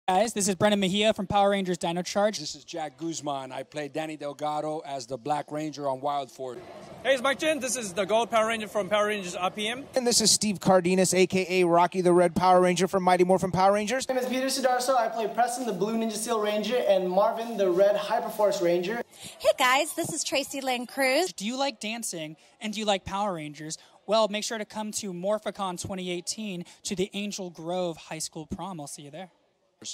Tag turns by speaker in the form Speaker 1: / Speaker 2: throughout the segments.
Speaker 1: Guys, this is Brendan Mejia from Power Rangers Dino Charge.
Speaker 2: This is Jack Guzman. I play Danny Delgado as the Black Ranger on Wild Ford.
Speaker 3: Hey, it's Mike Chen. This is the Gold Power Ranger from Power Rangers RPM.
Speaker 4: And this is Steve Cardenas, a.k.a. Rocky the Red Power Ranger from Mighty Morphin Power Rangers.
Speaker 5: My name is Peter Sudarso. I play Preston, the Blue Ninja Steel Ranger, and Marvin, the Red Hyperforce Ranger.
Speaker 6: Hey guys, this is Tracy Lynn Cruz.
Speaker 1: Do you like dancing and do you like Power Rangers? Well, make sure to come to Morphicon 2018 to the Angel Grove High School Prom. I'll see you there.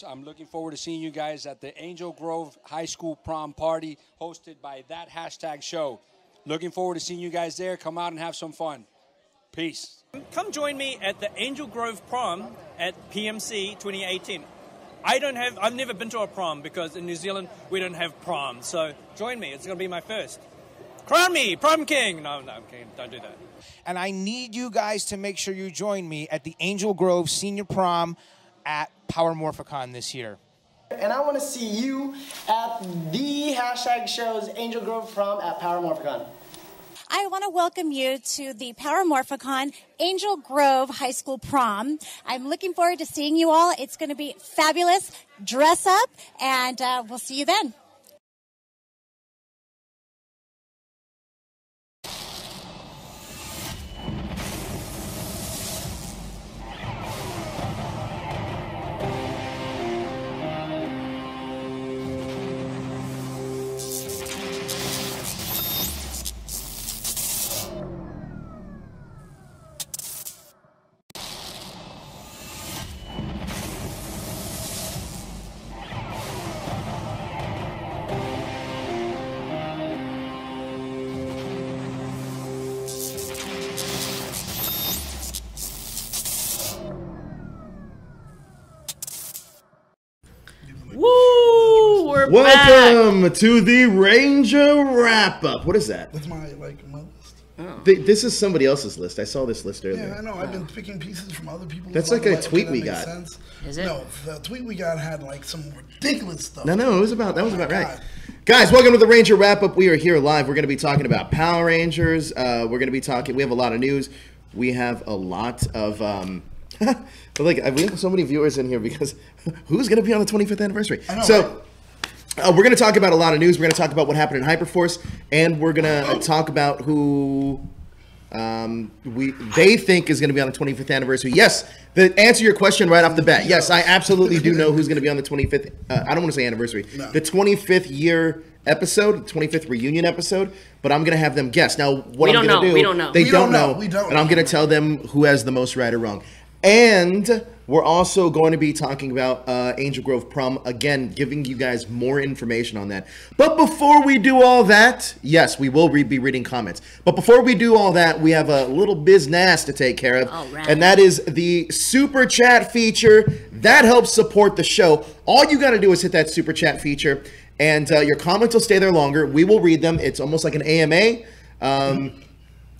Speaker 2: I'm looking forward to seeing you guys at the Angel Grove High School Prom Party hosted by that hashtag show. Looking forward to seeing you guys there. Come out and have some fun. Peace.
Speaker 3: Come join me at the Angel Grove Prom at PMC 2018. I've never been to a prom because in New Zealand we don't have prom. So join me. It's going to be my first. Crown me, prom king. No, I'm kidding. Don't do that.
Speaker 4: And I need you guys to make sure you join me at the Angel Grove Senior Prom at Power Morphicon this year.
Speaker 5: And I want to see you at the hashtag show's Angel Grove Prom at Power Morphicon.
Speaker 6: I want to welcome you to the Power Morphicon Angel Grove High School Prom. I'm looking forward to seeing you all. It's going to be fabulous. Dress up, and we'll see you then.
Speaker 7: Woo! We're
Speaker 8: Welcome
Speaker 7: back.
Speaker 8: to the Ranger Wrap-Up. What is that?
Speaker 9: That's my list.
Speaker 7: Oh.
Speaker 8: This is somebody else's list. I saw this list earlier.
Speaker 9: Yeah, I know. I've been picking pieces from other people.
Speaker 8: That's like a tweet we got.
Speaker 9: Sense.
Speaker 7: Is it?
Speaker 9: No, the tweet we got had like some ridiculous stuff.
Speaker 8: No, that was about right. Guys, welcome to the Ranger Wrap-Up. We are here live. We're going to be talking about Power Rangers. We're going to be talking. We have a lot of news. We have a lot of. But like we have so many viewers in here because who's going to be on the 25th anniversary?
Speaker 9: I know,
Speaker 8: so.
Speaker 9: Right?
Speaker 8: We're going to talk about a lot of news. We're going to talk about what happened in Hyperforce, and we're going to talk about who they think is going to be on the 25th anniversary. Yes, the answer your question right off the bat. Yes, I absolutely do know who's going to be on the 25th. I don't want to say anniversary.
Speaker 9: No.
Speaker 8: The 25th year episode, 25th reunion episode. But I'm going to have them guess. Now, what I'm going to do?
Speaker 7: We don't know.
Speaker 8: They don't know.
Speaker 9: We don't
Speaker 8: and I'm going to tell them who has the most right or wrong. And we're also going to be talking about Angel Grove Prom, again, giving you guys more information on that. But before we do all that, yes, we will be reading comments. But before we do all that, we have a little business to take care of.
Speaker 7: All right.
Speaker 8: And that is the Super Chat feature. That helps support the show. All you got to do is hit that Super Chat feature, and your comments will stay there longer. We will read them. It's almost like an AMA. And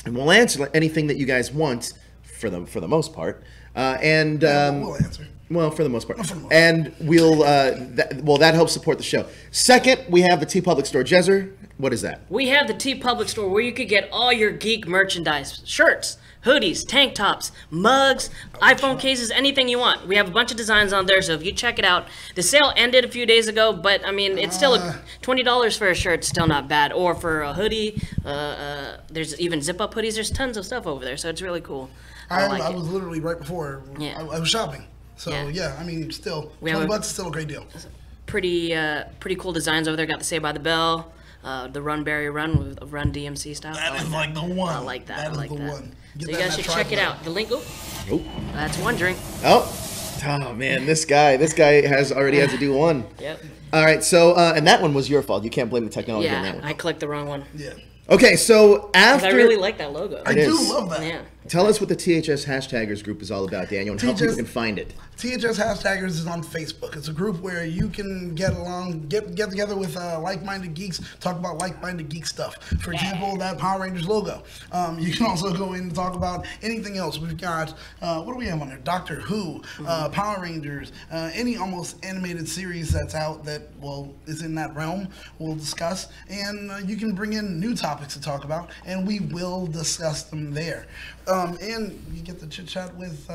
Speaker 8: we'll answer anything that you guys want for the most part.
Speaker 9: We'll answer.
Speaker 8: Well, for the most part. And we'll, that helps support the show. Second, we have the T Public Store. Jezzer, what is that?
Speaker 7: We have the T Public Store where you could get all your geek merchandise. Shirts, hoodies, tank tops, mugs, iPhone cases, anything you want. We have a bunch of designs on there, so if you check it out. The sale ended a few days ago, but, I mean, it's still $20 for a shirt, still not bad. Or for a hoodie, there's even zip-up hoodies. There's tons of stuff over there, so it's really cool.
Speaker 9: I was literally right before.
Speaker 7: Yeah.
Speaker 9: I was shopping. So, yeah, I mean, still, $20 is still a great deal.
Speaker 7: Pretty cool designs over there. Got the Say by the Bell, the Run Barry Run with Run DMC style.
Speaker 9: That is like the one.
Speaker 7: I like that.
Speaker 9: That
Speaker 7: I like
Speaker 9: is the
Speaker 7: that.
Speaker 9: one.
Speaker 7: So you guys should check it out. The link. Oh, that's one drink.
Speaker 8: Oh man, this guy already has to do one.
Speaker 7: Yep.
Speaker 8: All right, so and that one was your fault. You can't blame the technology on that
Speaker 7: Yeah,
Speaker 8: one.
Speaker 7: I clicked the wrong one.
Speaker 9: Yeah.
Speaker 8: Okay, so after
Speaker 7: I really like that logo.
Speaker 9: I do love that.
Speaker 7: Yeah.
Speaker 8: Tell us what the THS Hashtaggers group is all about, Daniel, and how people can find it.
Speaker 9: THS Hashtaggers is on Facebook. It's a group where you can get together with like-minded geeks, talk about like-minded geek stuff. For example, that Power Rangers logo. You can also go in and talk about anything else. We've got, what do we have on there? Doctor Who, Power Rangers, any almost animated series that's out that, well, is in that realm, we'll discuss. And you can bring in new topics to talk about, and we will discuss them there. And you get the chit chat with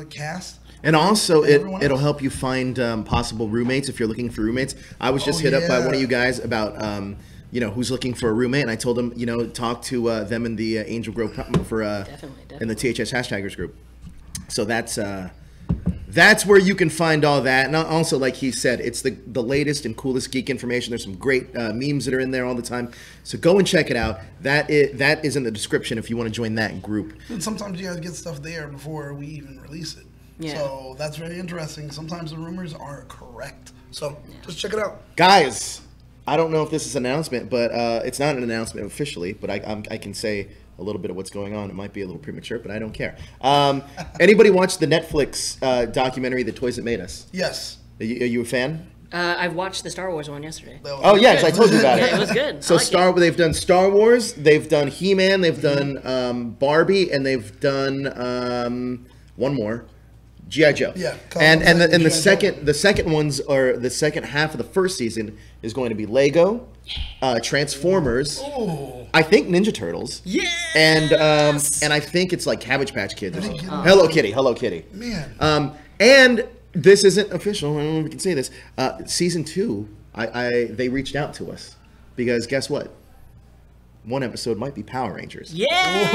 Speaker 9: cast.
Speaker 8: And also, it'll help you find possible roommates if you're looking for roommates. I was just hit up by one of you guys about who's looking for a roommate, and I told them talk to them in the Angel Grove for in the THS hashtaggers group. So that's where you can find all that. And also, like he said, it's the latest and coolest geek information. There's some great memes that are in there all the time. So go and check it out. That is in the description if you want to join that group.
Speaker 9: And sometimes you guys get stuff there before we even release it. Yeah. So that's very interesting. Sometimes the rumors are correct. So just check it out.
Speaker 8: Guys, I don't know if this is an announcement, but it's not an announcement officially, but I can say a little bit of what's going on. It might be a little premature, but I don't care. Anybody watch the Netflix documentary, The Toys That Made Us?
Speaker 9: Yes.
Speaker 8: Are you a fan?
Speaker 7: I've watched the Star Wars one yesterday.
Speaker 8: Oh, yes, I told you about it.
Speaker 7: It was good.
Speaker 8: So they've done Star Wars, they've done He-Man, they've done Barbie, and they've done one more. G.I. Joe. Yeah. And the second ones, or the second half of the first season, is going to be Lego, Transformers, I think Ninja Turtles, and I think it's like Cabbage Patch Kids or something. Hello Kitty.
Speaker 9: Man.
Speaker 8: And this isn't official. I don't know if we can say this. Season 2, they reached out to us because guess what? One episode might be Power Rangers.
Speaker 7: Yeah.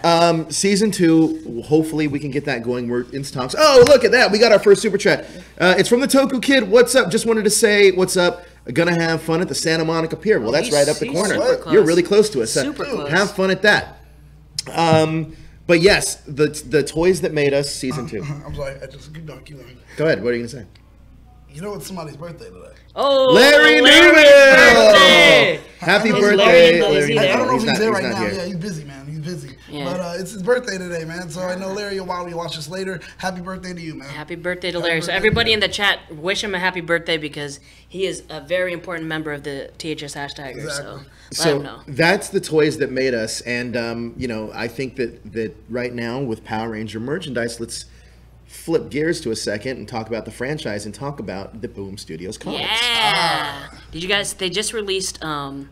Speaker 8: So, season 2, hopefully we can get that going. We're in talks. Oh, look at that. We got our first super chat. It's from the Toku Kid. What's up? Just wanted to say, what's up? Gonna have fun at the Santa Monica Pier. Well, that's right up the corner. You're really close to us.
Speaker 7: Super close.
Speaker 8: Have fun at that. But yes, the Toys That Made Us, season 2.
Speaker 9: I'm sorry. I just keep going.
Speaker 8: Go ahead. What are you gonna say?
Speaker 9: You know it's somebody's birthday today.
Speaker 7: Oh,
Speaker 8: Larry Newman! Happy birthday, Larry.
Speaker 9: I don't know if he's there right now. Yeah, he's busy, man. He's busy. Yeah. But it's his birthday today, man. So I know Larry will probably watch this later. Happy birthday to you, man.
Speaker 7: Happy birthday to Larry. So everybody in the chat, wish him a happy birthday because he is a very important member of the THS hashtaggers.
Speaker 9: Exactly.
Speaker 7: So let him know.
Speaker 8: That's the Toys That Made Us. And, I think that right now with Power Ranger merchandise, let's flip gears to a second and talk about the franchise and talk about the Boom Studios comics.
Speaker 7: Yeah. Did you guys? They just released the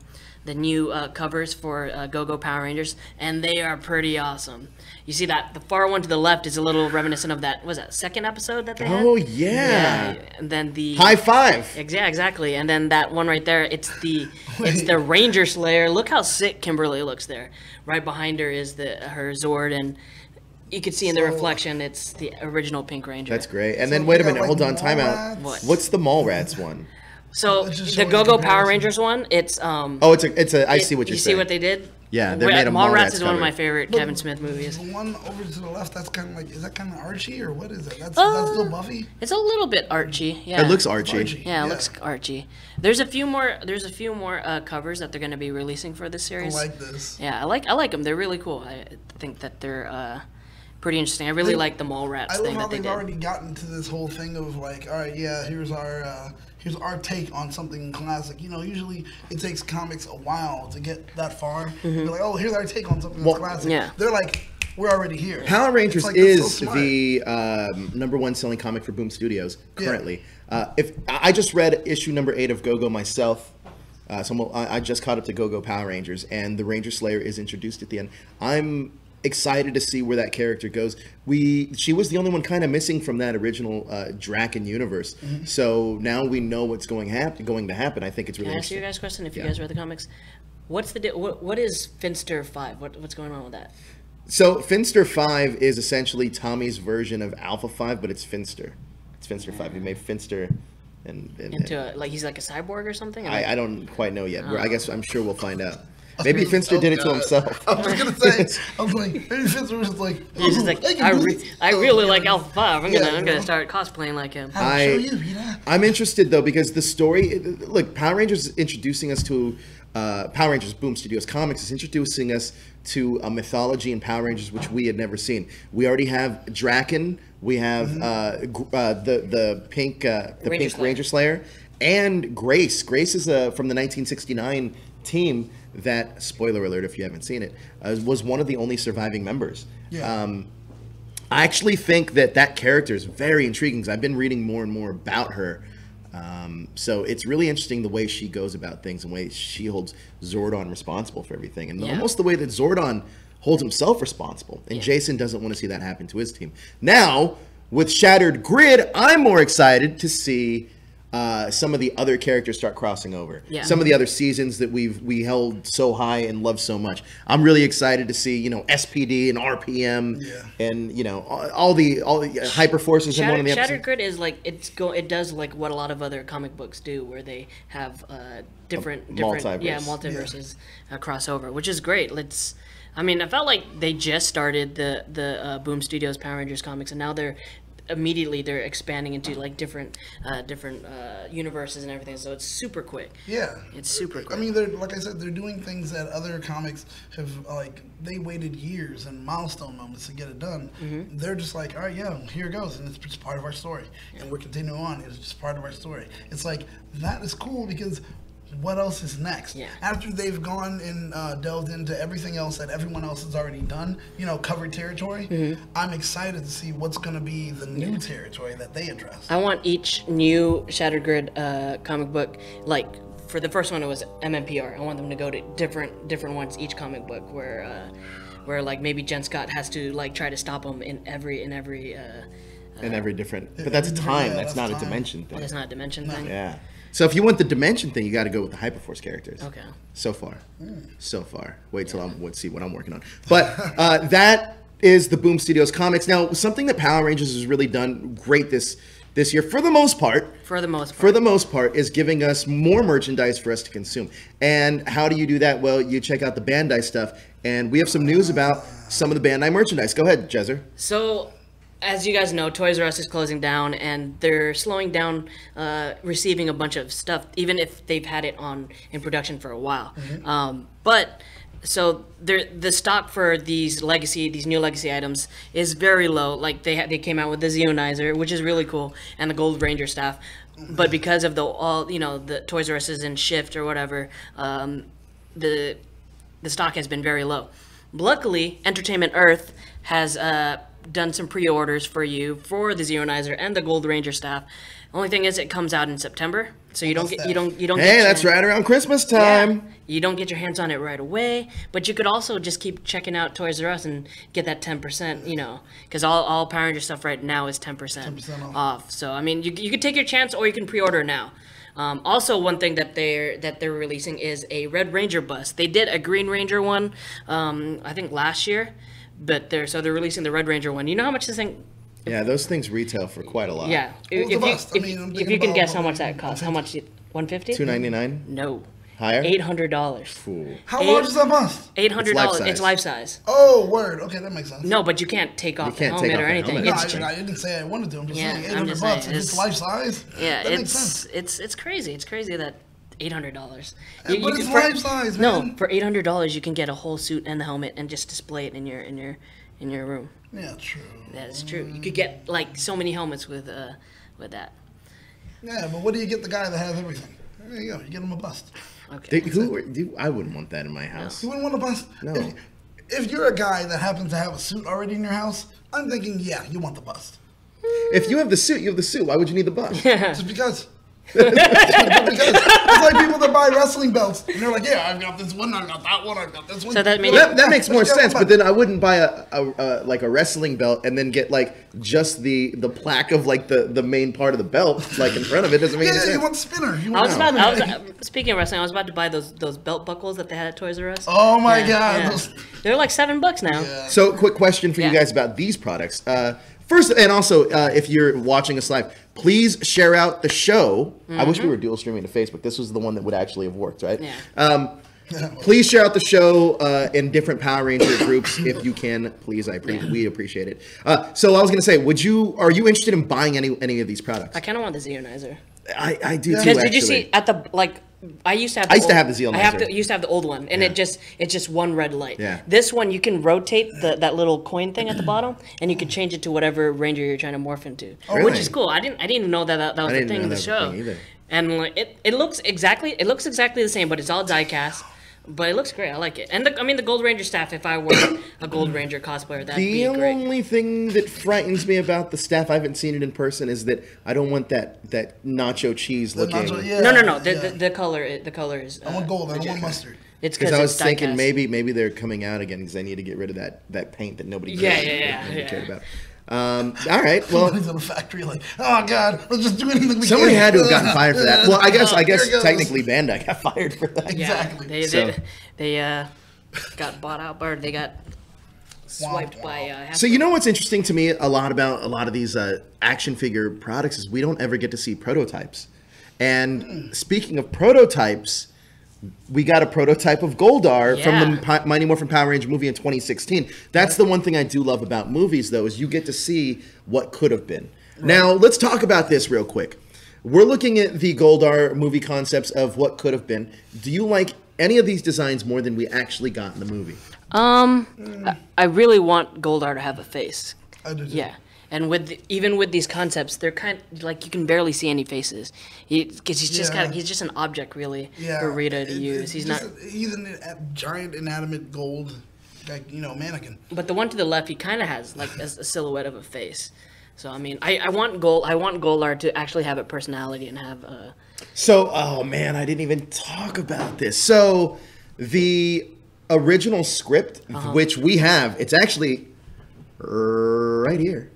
Speaker 7: new covers for Go-Go Power Rangers, and they are pretty awesome. You see that the far one to the left is a little reminiscent of that. Was that second episode that they had?
Speaker 8: Oh yeah.
Speaker 7: And then the
Speaker 8: high five.
Speaker 7: Exactly. And then that one right there. It's the Ranger Slayer. Look how sick Kimberly looks there. Right behind her is her Zord, and you can see in the reflection, it's the original Pink Ranger.
Speaker 8: That's great. And then, wait a minute, hold on, time out.
Speaker 7: What?
Speaker 8: What's the Mallrats one?
Speaker 7: So, the Go-Go Power Rangers one, it's...
Speaker 8: it's a, I see what you're saying.
Speaker 7: You see what they did?
Speaker 8: Yeah, they made a Mallrats
Speaker 7: is one of my favorite Kevin Smith movies.
Speaker 9: The one over to the left, that's kind of like, is that kind of Archie, or what is it? That's still Buffy?
Speaker 7: It's a little bit Archie, yeah.
Speaker 8: It looks Archie.
Speaker 7: Yeah, it looks Archie. There's a few more covers that they're going to be releasing for this series.
Speaker 9: I like this.
Speaker 7: Yeah, I like them. They're really cool. I think that they're... pretty interesting. I really like the Mallrats thing that they did.
Speaker 9: They've already gotten to this whole thing of like, all right, yeah, here's our take on something classic. Usually it takes comics a while to get that far. They're like, oh, here's our take on something that's classic.
Speaker 7: Yeah.
Speaker 9: They're like, we're already here.
Speaker 8: Power Rangers is the #1 selling comic for Boom Studios currently. If I just read issue number 8 of Go-Go myself. I just caught up to Go-Go Power Rangers, and the Ranger Slayer is introduced at the end. I'm excited to see where that character goes. She was the only one kind of missing from that original Draken universe. So now we know what's going to happen. I think it's really interesting. Can I
Speaker 7: ask you guys a question? If you guys read the comics, what is Finster 5? What's going on with that?
Speaker 8: So Finster 5 is essentially Tommy's version of Alpha 5, but it's Finster. It's Finster 5. He made Finster
Speaker 7: like he's like a cyborg or something.
Speaker 8: I don't quite know yet. I guess I'm sure we'll find out. Maybe Finster did it to himself.
Speaker 9: I was gonna say, I was like, maybe Finster was just like,
Speaker 7: he's just like, I really like Alpha 5. I'm gonna start cosplaying like him.
Speaker 8: I'm interested though because the story. Look, Power Rangers is introducing us to Power Rangers Boom Studios Comics is introducing us to a mythology in Power Rangers which we had never seen. We already have Draken. We have the pink Ranger Slayer and Grace. Grace is from the 1969 team that, spoiler alert if you haven't seen it, was one of the only surviving members. I actually think that character is very intriguing because I've been reading more and more about her. So it's really interesting the way she goes about things and the way she holds Zordon responsible for everything. And almost the way that Zordon holds himself responsible, and Jason doesn't want to see that happen to his team. Now, with Shattered Grid, I'm more excited to see some of the other characters start crossing over.
Speaker 7: Yeah.
Speaker 8: Some of the other seasons that we held so high and loved so much. I'm really excited to see, you know, SPD and RPM and, you know, all the Hyperforce is in one of the episodes.
Speaker 7: Shattered Grid is like it does like what a lot of other comic books do, where they have different multiverses crossover, which is great. I mean, I felt like they just started the Boom Studios Power Rangers comics, and now they're expanding into like different universes and everything. So it's super quick.
Speaker 9: Yeah,
Speaker 7: it's super quick.
Speaker 9: I mean, they're, like I said, they're doing things that other comics have, like, they waited years and milestone moments to get it done. They're just like, all right, yeah, here it goes, and it's just part of our story, and we're continuing on. It's just part of our story. It's like, that is cool, because what else is next? After they've gone and delved into everything else that everyone else has already done, you know, covered territory, I'm excited to see what's going to be the new territory that they address.
Speaker 7: I want each new Shattered Grid comic book, like, for the first one it was MMPR. I want them to go to different ones each comic book, where like maybe Jen Scott has to like try to stop them in every
Speaker 8: different, but that's time. That's not a dimension thing.
Speaker 7: That's not a dimension thing.
Speaker 8: Yeah. So if you want the dimension thing, you got to go with the Hyperforce characters.
Speaker 7: Okay.
Speaker 8: So far. Wait till let's see what I'm working on. But that is the Boom Studios comics. Now, something that Power Rangers has really done great this year, for the most part, is giving us more merchandise for us to consume. And how do you do that? Well, you check out the Bandai stuff, and we have some news about some of the Bandai merchandise. Go ahead, Jezzer.
Speaker 7: So, as you guys know, Toys R Us is closing down, and they're slowing down receiving a bunch of stuff, even if they've had it in production for a while. So the stock for these new legacy items is very low. Like they came out with the Zeonizer, which is really cool, and the Gold Ranger staff. But because of the Toys R Us is in shift or whatever, the stock has been very low. Luckily, Entertainment Earth has done some pre-orders for you for the Zeonizer and the Gold Ranger staff. Only thing is, it comes out in September, so you don't.
Speaker 8: Hey, that's right around Christmas time.
Speaker 7: Yeah, you don't get your hands on it right away, but you could also just keep checking out Toys R Us and get that 10%. You know, because all Power Ranger stuff right now is 10% off. So I mean, you could take your chance, or you can pre-order now. Also, one thing that they're releasing is a Red Ranger bust. They did a Green Ranger one, I think last year, but they're releasing the Red Ranger one. You know how much this thing?
Speaker 8: Yeah, those things retail for quite a lot.
Speaker 7: Yeah, if you can guess how much that costs, how much? $150?
Speaker 8: $299?
Speaker 7: No.
Speaker 8: Higher?
Speaker 7: $800.
Speaker 9: How large is that bust?
Speaker 7: $800. It's life size.
Speaker 9: Oh, word. Okay, that makes sense.
Speaker 7: No, but you can't take off the helmet or anything.
Speaker 9: No, I didn't say I wanted to. I'm just saying $800. If it's life size, that makes sense.
Speaker 7: It's crazy. It's crazy that $800.
Speaker 9: But it's life size, man.
Speaker 7: No, for $800 you can get a whole suit and the helmet and just display it in your room.
Speaker 9: Yeah, true.
Speaker 7: That is true. You could get like so many helmets with that.
Speaker 9: Yeah, but what do you get the guy that has everything? There you go. You get him a bust.
Speaker 7: Okay.
Speaker 8: I wouldn't want that in my house.
Speaker 9: You wouldn't want a bust?
Speaker 8: No.
Speaker 9: If you're a guy that happens to have a suit already in your house, I'm thinking, yeah, you want the bust.
Speaker 8: If you have the suit, you have the suit. Why would you need the bust?
Speaker 9: Just because. It's like people that buy wrestling belts and they're like, yeah, I've got this one, I've got that one, I've got this one.
Speaker 7: So that
Speaker 8: makes more sense. But then I wouldn't buy a wrestling belt and then get like just the plaque of like the main part of the belt like in front of it. Doesn't make any sense.
Speaker 9: You want the spinner.
Speaker 7: Speaking of wrestling, I was about to buy those belt buckles that they had at Toys R Us.
Speaker 9: Oh my god,
Speaker 7: yeah. They're like $7 now.
Speaker 9: Yeah.
Speaker 8: So quick question for you guys about these products. First, and also, if you're watching us live, please share out the show. I wish we were dual streaming to Facebook. This was the one that would actually have worked, right?
Speaker 7: Yeah.
Speaker 8: Please share out the show in different Power Ranger groups if you can. Please, we appreciate it. So I was going to say, are you interested in buying any of these products?
Speaker 7: I kind of want the Zeonizer.
Speaker 8: I do too.
Speaker 7: Because did you see at the I used to have.
Speaker 8: I used to have the Zeonizer.
Speaker 7: Used to have the old one, and it's just one red light.
Speaker 8: Yeah.
Speaker 7: This one you can rotate that little coin thing at the bottom, and you can change it to whatever Ranger you're trying to morph into, which is cool. I didn't even know that was the thing in the show. And like, it looks exactly the same, but it's all die cast. But it looks great. I like it. And the Gold Ranger staff, if I were a Gold Ranger cosplayer, that'd be great.
Speaker 8: The only thing that frightens me about the staff, I haven't seen it in person, is that I don't want that nacho cheese looking.
Speaker 7: No. The color is.
Speaker 9: I want gold. I don't want mustard.
Speaker 7: It's
Speaker 8: because I was thinking
Speaker 7: die-cast.
Speaker 8: maybe they're coming out again because I need to get rid of that paint that nobody cared about. All right, well,
Speaker 9: Somebody's in the factory like, oh god, let's just do anything we
Speaker 8: somebody
Speaker 9: can.
Speaker 8: had to have gotten fired for that. Well, I guess
Speaker 9: Here it goes.
Speaker 8: technically Bandai got fired for that.
Speaker 9: Exactly.
Speaker 7: They got bought out, or they got swiped by.
Speaker 8: So you know what's interesting to me a lot about a lot of these action figure products is we don't ever get to see prototypes. And speaking of prototypes, we got a prototype of Goldar from the Mighty Morphin Power Ranger movie in 2016. That's the one thing I do love about movies, though, is you get to see what could have been. Right. Now, let's talk about this real quick. We're looking at the Goldar movie concepts of what could have been. Do you like any of these designs more than we actually got in the movie?
Speaker 7: I really want Goldar to have a face.
Speaker 9: I do too.
Speaker 7: Yeah. And even with these concepts, they're kind of like you can barely see any faces. Because he's just an object really for Rita to use. He's
Speaker 9: a giant inanimate gold, mannequin.
Speaker 7: But the one to the left, he kind of has like a silhouette of a face. So I mean, I want Goldar to actually have a personality and have a.
Speaker 8: So, oh man, I didn't even talk about this. So, the original script, which we have, it's actually right here.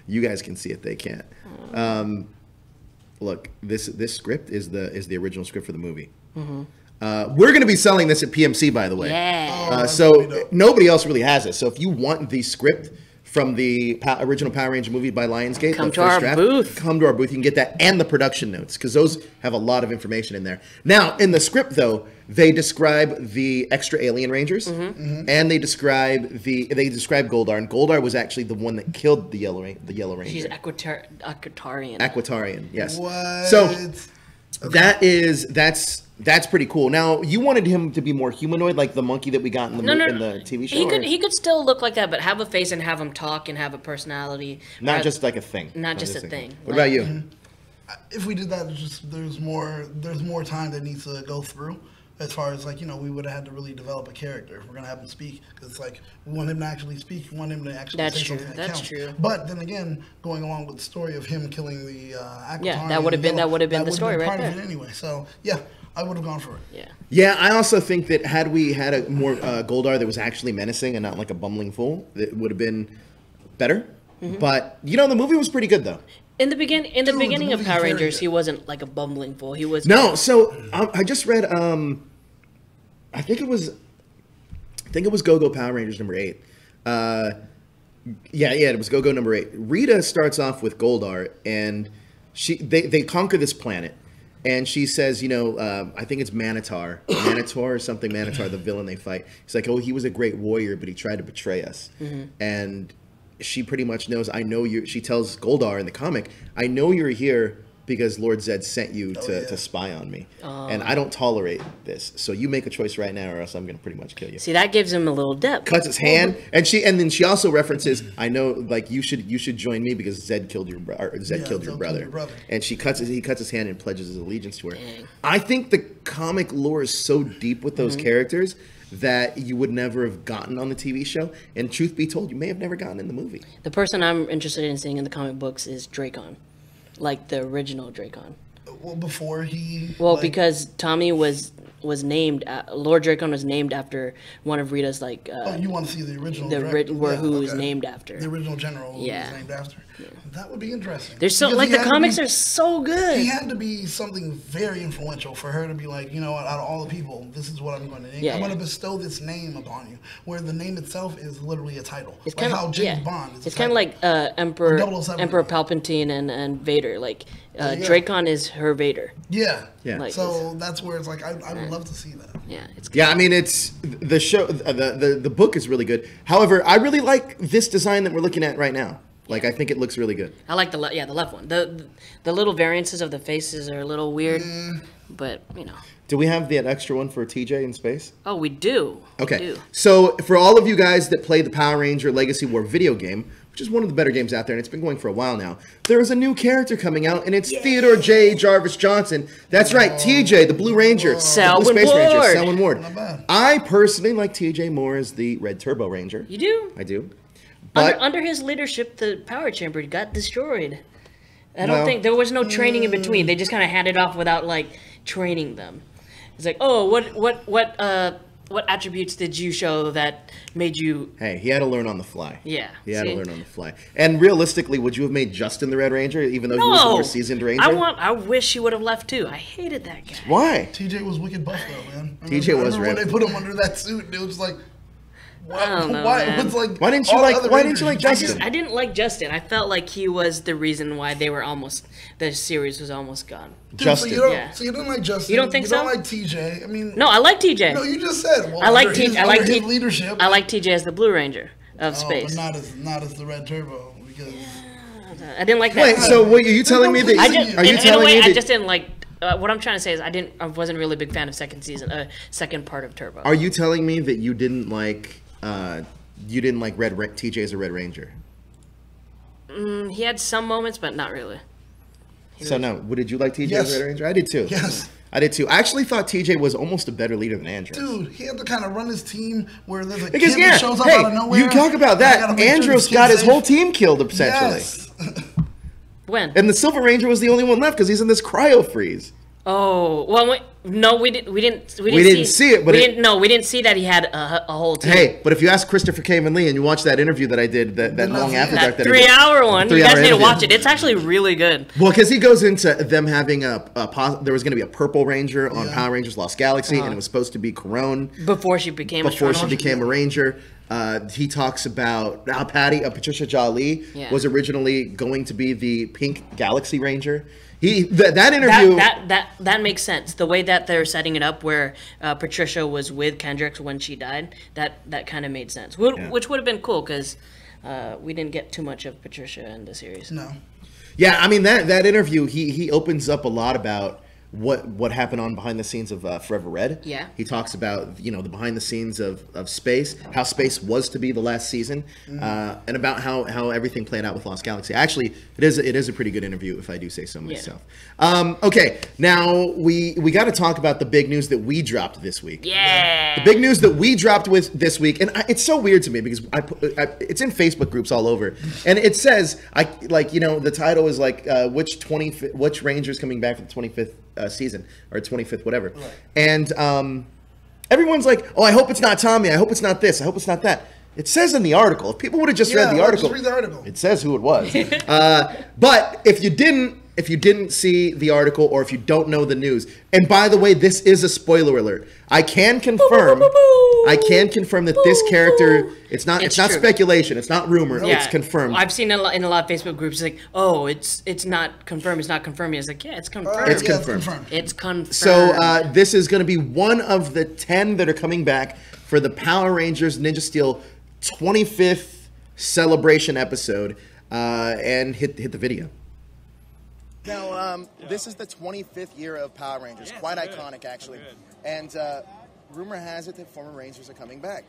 Speaker 8: You guys can see it; they can't. Look, this script is the original script for the movie. We're going to be selling this at PMC, by the way.
Speaker 7: Yeah.
Speaker 8: So nobody else really has it. So if you want the script from the original Power Ranger movie by Lionsgate,
Speaker 7: come to our booth.
Speaker 8: Come to our booth. You can get that and the production notes because those have a lot of information in there. Now, in the script, though, they describe the extra alien rangers, and they describe Goldar. And Goldar was actually the one that killed the Yellow Ranger.
Speaker 7: He's Aquatarian.
Speaker 8: Aquatarian, yes.
Speaker 9: What?
Speaker 8: So that's pretty cool. Now, you wanted him to be more humanoid, like the monkey that we got in the TV show.
Speaker 7: He could still look like that, but have a face and have him talk and have a personality.
Speaker 8: Not just like a thing.
Speaker 7: Not just a thing.
Speaker 8: What about you?
Speaker 9: If we did that, there's more time that needs to go through. As far as we would have had to really develop a character if we're gonna have him speak, because it's like we want him to actually speak, we want him to actually say something that counts.
Speaker 7: True.
Speaker 9: But then again, going along with the story of him killing the Aquatarian,
Speaker 7: that would have been the story right there.
Speaker 9: Of it anyway, so yeah, I would have gone for it.
Speaker 8: Yeah. I also think that had we had a more Goldar that was actually menacing and not like a bumbling fool, it would have been better. But the movie was pretty good though.
Speaker 7: In the beginning of Power Rangers, he wasn't like a bumbling fool. He was
Speaker 8: no. So I just read. I think it was Go-Go Power Rangers number 8. It was Go-Go number 8. Rita starts off with Goldar, and they conquer this planet, and she says, I think it's Manitar or something. Manitar, the villain they fight. He's like, oh, he was a great warrior, but he tried to betray us, and she pretty much knows, I know you. She tells Goldar in the comic, I know you're here because Lord Zed sent you to spy on me. And I don't tolerate this. So you make a choice right now or else I'm going to pretty much kill you.
Speaker 7: See, that gives him a little depth.
Speaker 8: Cuts his hand. And then she also references, I know, like, you should join me because Zed killed your brother. And he cuts his hand and pledges his allegiance to her.
Speaker 7: Dang.
Speaker 8: I think the comic lore is so deep with those characters that you would never have gotten on the TV show. And truth be told, you may have never gotten in the movie.
Speaker 7: The person I'm interested in seeing in the comic books is Dracon. Like the original Dracon.
Speaker 9: Well, before he...
Speaker 7: because Tommy was named... Lord Dracon was named after one of Rita's, like...
Speaker 9: you want to see the original...
Speaker 7: who was named after.
Speaker 9: The original general who was named after. Yeah. That would be interesting.
Speaker 7: There's the comics are so good.
Speaker 9: He had to be something very influential for her to be like, out of all the people, this is what I'm going to name. I'm going to bestow this name upon you. Where the name itself is literally a title. It's kind of how James Bond is.
Speaker 7: It's kind of like Emperor Palpatine and Vader. Like Dracon is her Vader.
Speaker 9: Yeah.
Speaker 7: Like,
Speaker 9: so that's where it's like I would love to see that.
Speaker 7: Yeah. It's good.
Speaker 8: Yeah. I mean, it's the show. The book is really good. However, I really like this design that we're looking at right now. Like, I think it looks really good.
Speaker 7: I like the left one. The little variances of the faces are a little weird, but
Speaker 8: Do we have that extra one for TJ in space?
Speaker 7: Oh, we do.
Speaker 8: Okay.
Speaker 7: We do.
Speaker 8: So for all of you guys that play the Power Ranger Legacy War video game, which is one of the better games out there, and it's been going for a while now, there is a new character coming out, and it's Theodore J. Jarvis Johnson. That's right, TJ, the Blue Ranger.
Speaker 7: Selwyn
Speaker 8: Ward. Not bad. I personally like TJ more as the Red Turbo Ranger.
Speaker 7: You do?
Speaker 8: I do.
Speaker 7: But under his leadership, the power chamber got destroyed. I don't think there was no training in between. They just kind of handed off without like training them. It's like, oh, what attributes did you show that made you?
Speaker 8: Hey, he had to learn on the fly.
Speaker 7: Yeah,
Speaker 8: he had to learn on the fly. And realistically, would you have made Justin the Red Ranger, even though he was a more seasoned Ranger?
Speaker 7: I wish he would have left too. I hated that guy.
Speaker 8: Why?
Speaker 9: TJ was wicked buff though, man.
Speaker 8: TJ was
Speaker 9: when they put him under that suit, it was like.
Speaker 7: I don't know,
Speaker 9: why?
Speaker 7: man.
Speaker 9: Like
Speaker 8: why didn't you like Justin?
Speaker 7: I didn't like Justin. I felt like he was the reason why the series was almost gone.
Speaker 8: Justin.
Speaker 9: So you don't like Justin.
Speaker 7: You don't think so?
Speaker 9: You don't like TJ. I mean,
Speaker 7: no, I like TJ.
Speaker 9: No, you just said. Well,
Speaker 7: I like
Speaker 9: TJ.
Speaker 7: I like
Speaker 9: his leadership.
Speaker 7: I like TJ as the Blue Ranger of space.
Speaker 9: But not as the Red Turbo because.
Speaker 7: I didn't like that.
Speaker 8: Wait, so what are you telling me that?
Speaker 7: I just didn't like. What I'm trying to say is I wasn't really a big fan of second part of Turbo.
Speaker 8: Are you telling me that you didn't like TJ as a Red Ranger?
Speaker 7: He had some moments, but not really.
Speaker 8: Did you like TJ as a Red Ranger? I did too.
Speaker 9: Yes.
Speaker 8: I did too. I actually thought TJ was almost a better leader than Andros.
Speaker 9: Dude, he had to kind of run his team where there's a kid that shows up out of nowhere.
Speaker 8: You talk about that. Andros got his whole team killed, essentially.
Speaker 9: Yes.
Speaker 7: When?
Speaker 8: And the Silver Ranger was the only one left because he's in this cryo freeze.
Speaker 7: Oh well, no, we didn't see
Speaker 8: it. But
Speaker 7: we didn't see that he had a whole team.
Speaker 8: Hey, but if you ask Christopher Cayman Lee and you watch that interview that I did, that long after dark,
Speaker 7: that 3-hour one, you guys need to watch it. It's actually really good.
Speaker 8: Well, because he goes into them having there was going to be a Purple Ranger on Power Rangers Lost Galaxy, and it was supposed to be Corona
Speaker 7: before she became
Speaker 8: a Ranger. He talks about how Patricia Jolie was originally going to be the Pink Galaxy Ranger. That interview
Speaker 7: that makes sense. The way that they're setting it up, where Patricia was with Kendricks when she died, that kind of made sense. Which would have been cool because we didn't get too much of Patricia in the series.
Speaker 9: No.
Speaker 8: Yeah, I mean that interview, he opens up a lot about what happened on behind the scenes of Forever Red.
Speaker 7: Yeah.
Speaker 8: He talks about the behind the scenes of Space, how Space was to be the last season, and about how everything played out with Lost Galaxy. Actually, it is a pretty good interview, if I do say so myself. Yeah. Okay, now we got to talk about the big news that we dropped this week.
Speaker 7: Yeah.
Speaker 8: The big news that we dropped this week, and it's so weird to me because it's in Facebook groups all over, and it says the title is like which Ranger's coming back for the 25th. Season or 25th, whatever, right. And everyone's like, "Oh, I hope it's not Tommy. I hope it's not this. I hope it's not that." It says in the article. If people would have just read the article,
Speaker 9: just read the article.
Speaker 8: It says who it was. But if you didn't see the article, or if you don't know the news, and by the way, this is a spoiler alert. I can confirm that this character, it's not speculation, it's not rumor, it's confirmed.
Speaker 7: I've seen in a lot of Facebook groups like, oh, it's not confirmed, it's not confirmed. It's like, yeah, it's confirmed.
Speaker 8: It's confirmed.
Speaker 7: It's confirmed.
Speaker 8: So this is going to be one of the 10 that are coming back for the Power Rangers Ninja Steel 25th celebration episode, and hit the video.
Speaker 10: Now, this is the 25th year of Power Rangers. Quite iconic, actually. And rumor has it that former Rangers are coming back.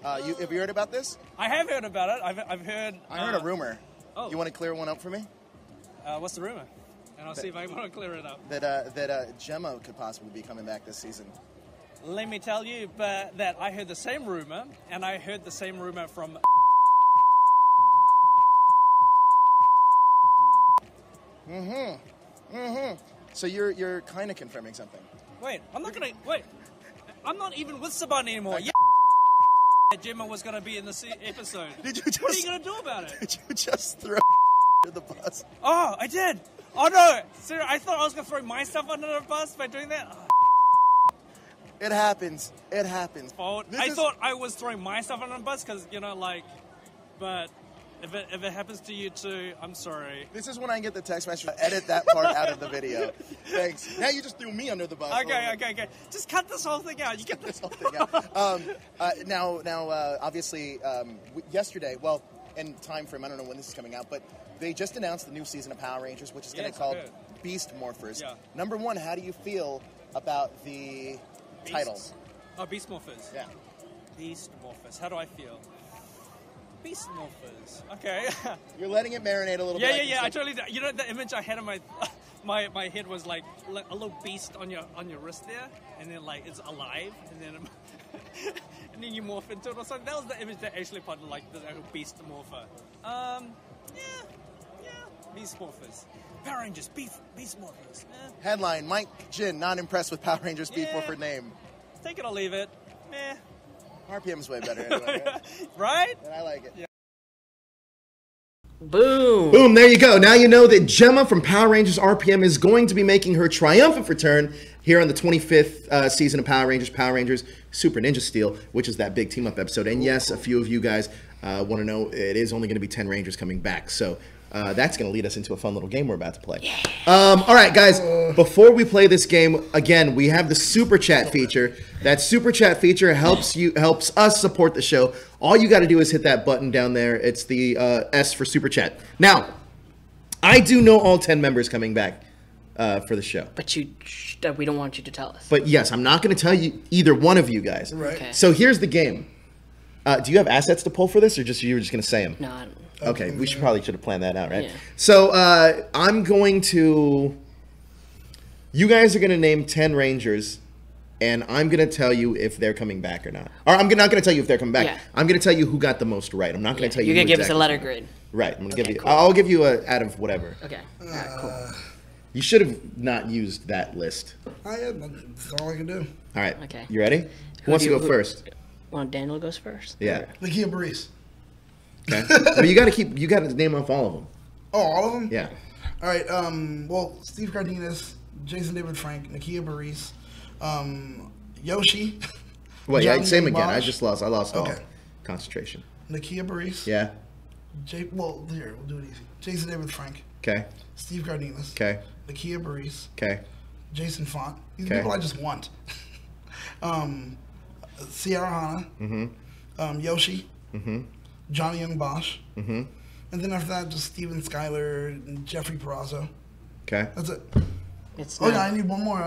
Speaker 10: Have you heard about this?
Speaker 3: I have heard about it. I've heard...
Speaker 10: I heard a rumor.
Speaker 3: Oh.
Speaker 10: You want to clear one up for me?
Speaker 3: What's the rumor? And I'll see if I want to clear it up.
Speaker 10: That Gemma could possibly be coming back this season.
Speaker 3: Let me tell you that I heard the same rumor, and I heard the same rumor from...
Speaker 10: So you're kind of confirming something.
Speaker 3: Wait, I'm not even with Saban anymore. Gemma was gonna be in the episode. What are you gonna do about it?
Speaker 10: Did you just throw under the bus?
Speaker 3: Oh, I did. Oh no, sir, I thought I was gonna throw myself under the bus by doing that. Oh.
Speaker 10: It happens. It happens.
Speaker 3: I thought I was throwing myself under the bus because but. If it happens to you too, I'm sorry.
Speaker 10: This is when I get the text message. Edit that part out of the video. Thanks. Now you just threw me under the bus.
Speaker 3: Okay. Just cut this whole thing out. You get this whole thing
Speaker 10: out. Now, obviously, yesterday, well, in time frame, I don't know when this is coming out, but they just announced the new season of Power Rangers, which is going to be called Beast Morphers. Yeah. Number one, how do you feel about the title?
Speaker 3: Oh, Beast Morphers.
Speaker 10: Yeah.
Speaker 3: Beast Morphers. How do I feel? Beast Morphers. Okay.
Speaker 10: You're letting it marinate a little bit.
Speaker 3: Yeah. I totally. The image I had in my head was like a little beast on your wrist there, and then like it's alive, and then you morph into it or something. That was the image that actually popped, like the beast morpher. Yeah. Beast Morphers. Power Rangers, Beast Morphers.
Speaker 10: Headline, Mike Jin, not impressed with Power Rangers Beast Morpher name.
Speaker 3: Take it or leave it. Meh.
Speaker 10: RPM's way better anyway.
Speaker 3: Right?
Speaker 10: And I like it.
Speaker 3: Yeah.
Speaker 7: Boom.
Speaker 8: Boom, there you go. Now you know that Gemma from Power Rangers RPM is going to be making her triumphant return here on the 25th season of Power Rangers Super Ninja Steel, which is that big team-up episode. And yes, a few of you guys want to know it is only going to be 10 Rangers coming back. So that's going to lead us into a fun little game we're about to play. All right, guys, before we play this game, again, we have the Super Chat feature. That Super Chat feature helps us support the show. All you got to do is hit that button down there. It's the S for Super Chat. Now, I do know all 10 members coming back for the show.
Speaker 7: But we don't want you to tell us.
Speaker 8: But yes, I'm not going to tell you either one of you guys.
Speaker 9: Right. Okay.
Speaker 8: So here's the game. Do you have assets to pull for this, or you were just going to say them?
Speaker 7: No, I don't.
Speaker 8: Okay, we probably should have planned that out, right?
Speaker 7: Yeah.
Speaker 8: So I'm going to... You guys are going to name 10 Rangers, and I'm going to tell you if they're coming back or not. Or I'm not going to tell you if they're coming back.
Speaker 7: Yeah.
Speaker 8: I'm going to tell you who got the most right. I'm not going to tell you.
Speaker 7: You're going to give us a
Speaker 8: exactly
Speaker 7: letter grade.
Speaker 8: Right. I'm going to give you.
Speaker 7: Cool.
Speaker 8: I'll give you a out of whatever.
Speaker 7: Okay. All right, cool.
Speaker 8: You should have not used that list.
Speaker 9: That's all I can do.
Speaker 8: All right.
Speaker 7: Okay.
Speaker 8: You ready? Who wants to go first?
Speaker 7: Well, Daniel goes first.
Speaker 8: Yeah.
Speaker 9: Nakia Baris.
Speaker 8: Okay. But you got to name off all of them.
Speaker 9: Oh, all of them?
Speaker 8: Yeah.
Speaker 9: All right. Well, Steve Cardenas, Jason David Frank, Nakia Baris, Yoshi.
Speaker 8: Wait,
Speaker 9: Johnny
Speaker 8: say him again.
Speaker 9: Bosch.
Speaker 8: I lost all
Speaker 9: Okay.
Speaker 8: concentration.
Speaker 9: Nakia Baris.
Speaker 8: Yeah.
Speaker 9: Here, we'll do it easy. Jason David Frank.
Speaker 8: Okay.
Speaker 9: Steve Cardenas.
Speaker 8: Okay.
Speaker 9: Nakia Baris.
Speaker 8: Okay.
Speaker 9: Jason Font. These
Speaker 8: Okay.
Speaker 9: people I just want. Sierra Hanna.
Speaker 8: Mm-hmm.
Speaker 9: Yoshi.
Speaker 8: Mm-hmm.
Speaker 9: Johnny Young Bosch.
Speaker 8: Mm-hmm.
Speaker 9: And then after that, just Steven Skyler and Jeffrey Perazzo.
Speaker 8: Okay.
Speaker 9: That's it.
Speaker 7: It's
Speaker 9: yeah, I need one more.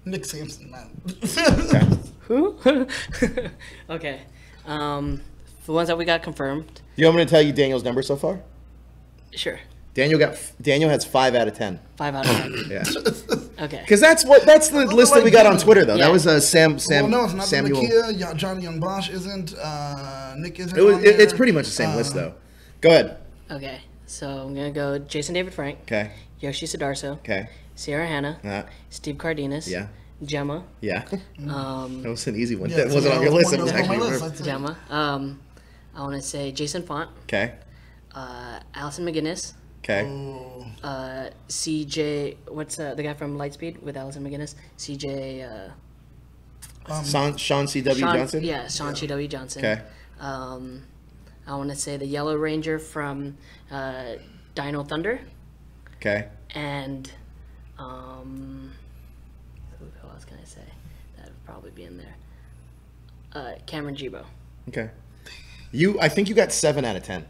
Speaker 9: Nick Sampson, man.
Speaker 7: Who? Okay. The ones that we got confirmed.
Speaker 8: You want me to tell you Daniel's number so far?
Speaker 7: Sure.
Speaker 8: Daniel has 5 out of 10.
Speaker 7: 5 out of 10.
Speaker 8: Yeah.
Speaker 7: Okay.
Speaker 8: Because that's the list that we got on Twitter though.
Speaker 7: Yeah.
Speaker 8: That was Sam.
Speaker 9: Well, no, it's not
Speaker 8: Samuel.
Speaker 9: Nakia. Johnny Young Bosch isn't. Nick isn't.
Speaker 8: It's pretty much the same list though. Go ahead.
Speaker 7: Okay. So I'm gonna go Jason David Frank.
Speaker 8: Okay.
Speaker 7: Yoshi Sudarso.
Speaker 8: Okay.
Speaker 7: Sierra Hanna. Steve Cardenas.
Speaker 8: Yeah.
Speaker 7: Gemma.
Speaker 8: Yeah. That was an easy one.
Speaker 9: Yeah,
Speaker 8: that wasn't on your list. It was
Speaker 9: on my
Speaker 8: actually
Speaker 9: list.
Speaker 7: Gemma. I want to say Jason Font.
Speaker 8: Okay.
Speaker 7: Allison McGinnis.
Speaker 8: Okay.
Speaker 7: CJ. What's the guy from Lightspeed with Allison McGinnis? CJ.
Speaker 8: Sean C.W. Johnson?
Speaker 7: Yeah, Sean C.W. Johnson.
Speaker 8: Okay.
Speaker 7: I want to say the Yellow Ranger from Dino Thunder.
Speaker 8: Okay.
Speaker 7: And who else can I say? That would probably be in there. Cameron Gibo.
Speaker 8: Okay. I think you got 7 out of 10.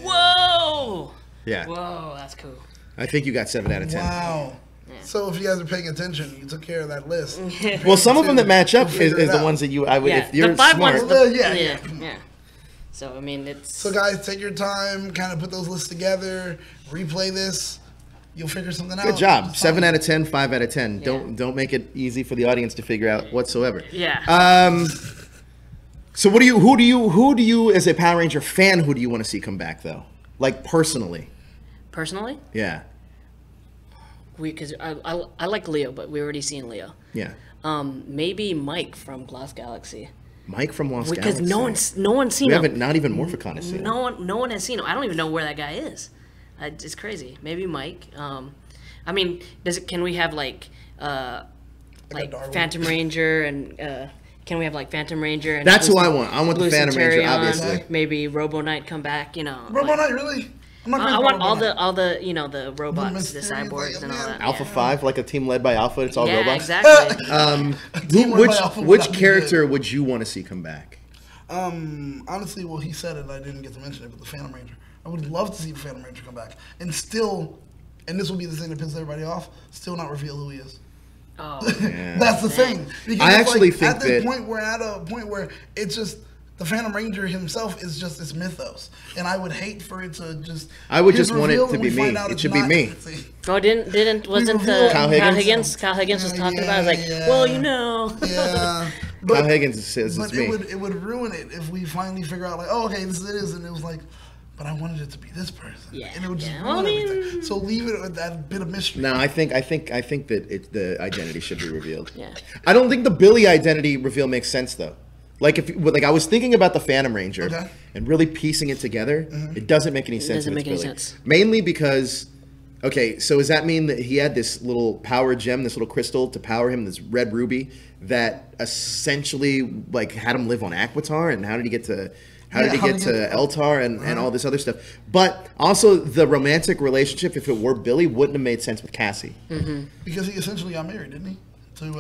Speaker 7: Whoa!
Speaker 8: Yeah.
Speaker 7: Whoa, that's cool.
Speaker 8: I think you got 7 out of 10.
Speaker 9: Wow.
Speaker 7: Yeah.
Speaker 9: So if you guys are paying attention, you took care of that list.
Speaker 8: Well, some of them that match up is the ones that I would.
Speaker 7: Yeah,
Speaker 8: If you're
Speaker 7: the 5
Speaker 8: smart.
Speaker 7: ones.
Speaker 9: Yeah.
Speaker 7: So I mean, it's.
Speaker 9: So guys, take your time, kind of put those lists together, replay this. You'll figure something out.
Speaker 8: Good job.
Speaker 9: It's
Speaker 8: 7
Speaker 9: fine.
Speaker 8: out of 10, 5 out of 10.
Speaker 7: Yeah.
Speaker 8: Don't make it easy for the audience to figure out whatsoever.
Speaker 7: Yeah.
Speaker 8: So who do you as a Power Ranger fan, who do you want to see come back though? Like personally?
Speaker 7: Personally,
Speaker 8: Yeah.
Speaker 7: because I like Leo, but we already seen Leo.
Speaker 8: Yeah.
Speaker 7: Maybe Mike from Glass Galaxy.
Speaker 8: Mike from Lost
Speaker 7: Because
Speaker 8: Galaxy.
Speaker 7: no one's seen
Speaker 8: We
Speaker 7: him.
Speaker 8: haven't, not even Morphicon has seen him.
Speaker 7: No one has seen him. I don't even know where that guy is. It's crazy. Maybe Mike. I mean, can we have like Phantom Ranger and can we have like Phantom Ranger and
Speaker 8: That's who I want. I want the
Speaker 7: Blue
Speaker 8: Phantom Ranger,
Speaker 7: Centurion,
Speaker 8: obviously.
Speaker 7: Maybe Robo Knight come back.
Speaker 9: Robo Knight, really? I'm not
Speaker 7: I
Speaker 9: crazy
Speaker 7: want
Speaker 9: about
Speaker 7: all
Speaker 9: Robo
Speaker 7: the the robots, the
Speaker 9: Mysterious,
Speaker 7: cyborgs
Speaker 9: like,
Speaker 7: and all
Speaker 9: man.
Speaker 7: that.
Speaker 8: Alpha
Speaker 7: yeah.
Speaker 8: 5, like a team led by Alpha. It's all
Speaker 7: Yeah,
Speaker 8: robots.
Speaker 7: exactly.
Speaker 9: Team led by Alpha would
Speaker 8: Which
Speaker 9: not be
Speaker 8: character would you want to see come back?
Speaker 9: Honestly, well, he said it. I didn't get to mention it, but the Phantom Ranger. I would love to see the Phantom Ranger come back, and still, and this will be the thing that pisses everybody off. Still not reveal who he is.
Speaker 7: Oh,
Speaker 9: That's the thing. Because
Speaker 8: I
Speaker 9: it's
Speaker 8: actually
Speaker 9: like,
Speaker 8: think
Speaker 9: at this
Speaker 8: that-
Speaker 9: point we're at a point where it's just the Phantom Ranger himself is just this mythos, and I would hate for it to just.
Speaker 8: I would
Speaker 9: his
Speaker 8: just want it
Speaker 9: reveal
Speaker 8: to
Speaker 9: and
Speaker 8: be
Speaker 9: we
Speaker 8: me.
Speaker 9: find out
Speaker 8: It
Speaker 9: it's
Speaker 8: should be
Speaker 9: not-
Speaker 8: me.
Speaker 7: Oh, wasn't
Speaker 9: revealed-
Speaker 8: Kyle Higgins?
Speaker 7: Kyle Higgins was talking about it. I was like,
Speaker 9: Yeah.
Speaker 7: well, you know.
Speaker 9: Yeah,
Speaker 8: Kyle Higgins says it's me.
Speaker 9: It would ruin it if we finally figure out, like, oh, okay, this is it is, and it was like, but I wanted it to be this person.
Speaker 7: Yeah.
Speaker 9: And it would just ruin everything. So leave it with that bit of mystery.
Speaker 8: No, I think that the identity should be revealed.
Speaker 7: Yeah.
Speaker 8: I don't think the Billy identity reveal makes sense though. Like I was thinking about the Phantom Ranger and really piecing it together. It doesn't make any sense.
Speaker 7: Doesn't make any sense.
Speaker 8: Mainly because, okay, so does that mean that he had this little power gem, this little crystal to power him, this red ruby that essentially like had him live on Aquitar, and how did he get to Eltar and all this other stuff? But also the romantic relationship, if it were Billy, wouldn't have made sense with Cassie.
Speaker 9: Because he essentially got married, didn't he?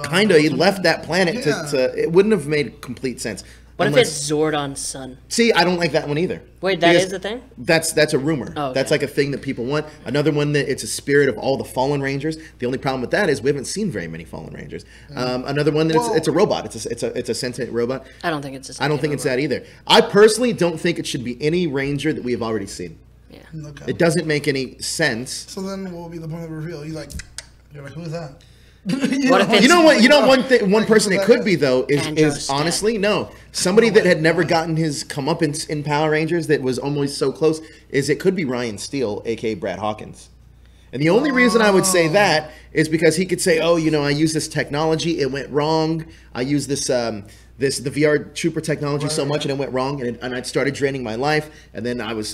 Speaker 8: Kinda, he left that planet to. It wouldn't have made complete sense.
Speaker 7: What if it's Zordon's son?
Speaker 8: See, I don't like that one either.
Speaker 7: Wait, that is the thing?
Speaker 8: That's a rumor. Oh, okay. That's like a thing that people want. Another one that it's a spirit of all the fallen Rangers. The only problem with that is we haven't seen very many fallen Rangers. Another one that it's a robot. It's a sentient robot.
Speaker 7: I don't think it's a sentient
Speaker 8: I don't think it's that either. I personally don't think it should be any Ranger that we have already seen.
Speaker 7: Yeah.
Speaker 9: Okay.
Speaker 8: It doesn't make any sense.
Speaker 9: So then what will be the point of the reveal? You're like, who is that?
Speaker 8: You know what? One person it could be though is honestly somebody that had never gotten his comeuppance in Power Rangers that was almost so close. Is it could be Ryan Steele, aka Brad Hawkins. And the only reason I would say that is because he could say, oh, I used this technology, it went wrong. I used this the VR Trooper technology so much and it went wrong, and I started draining my life, and then I was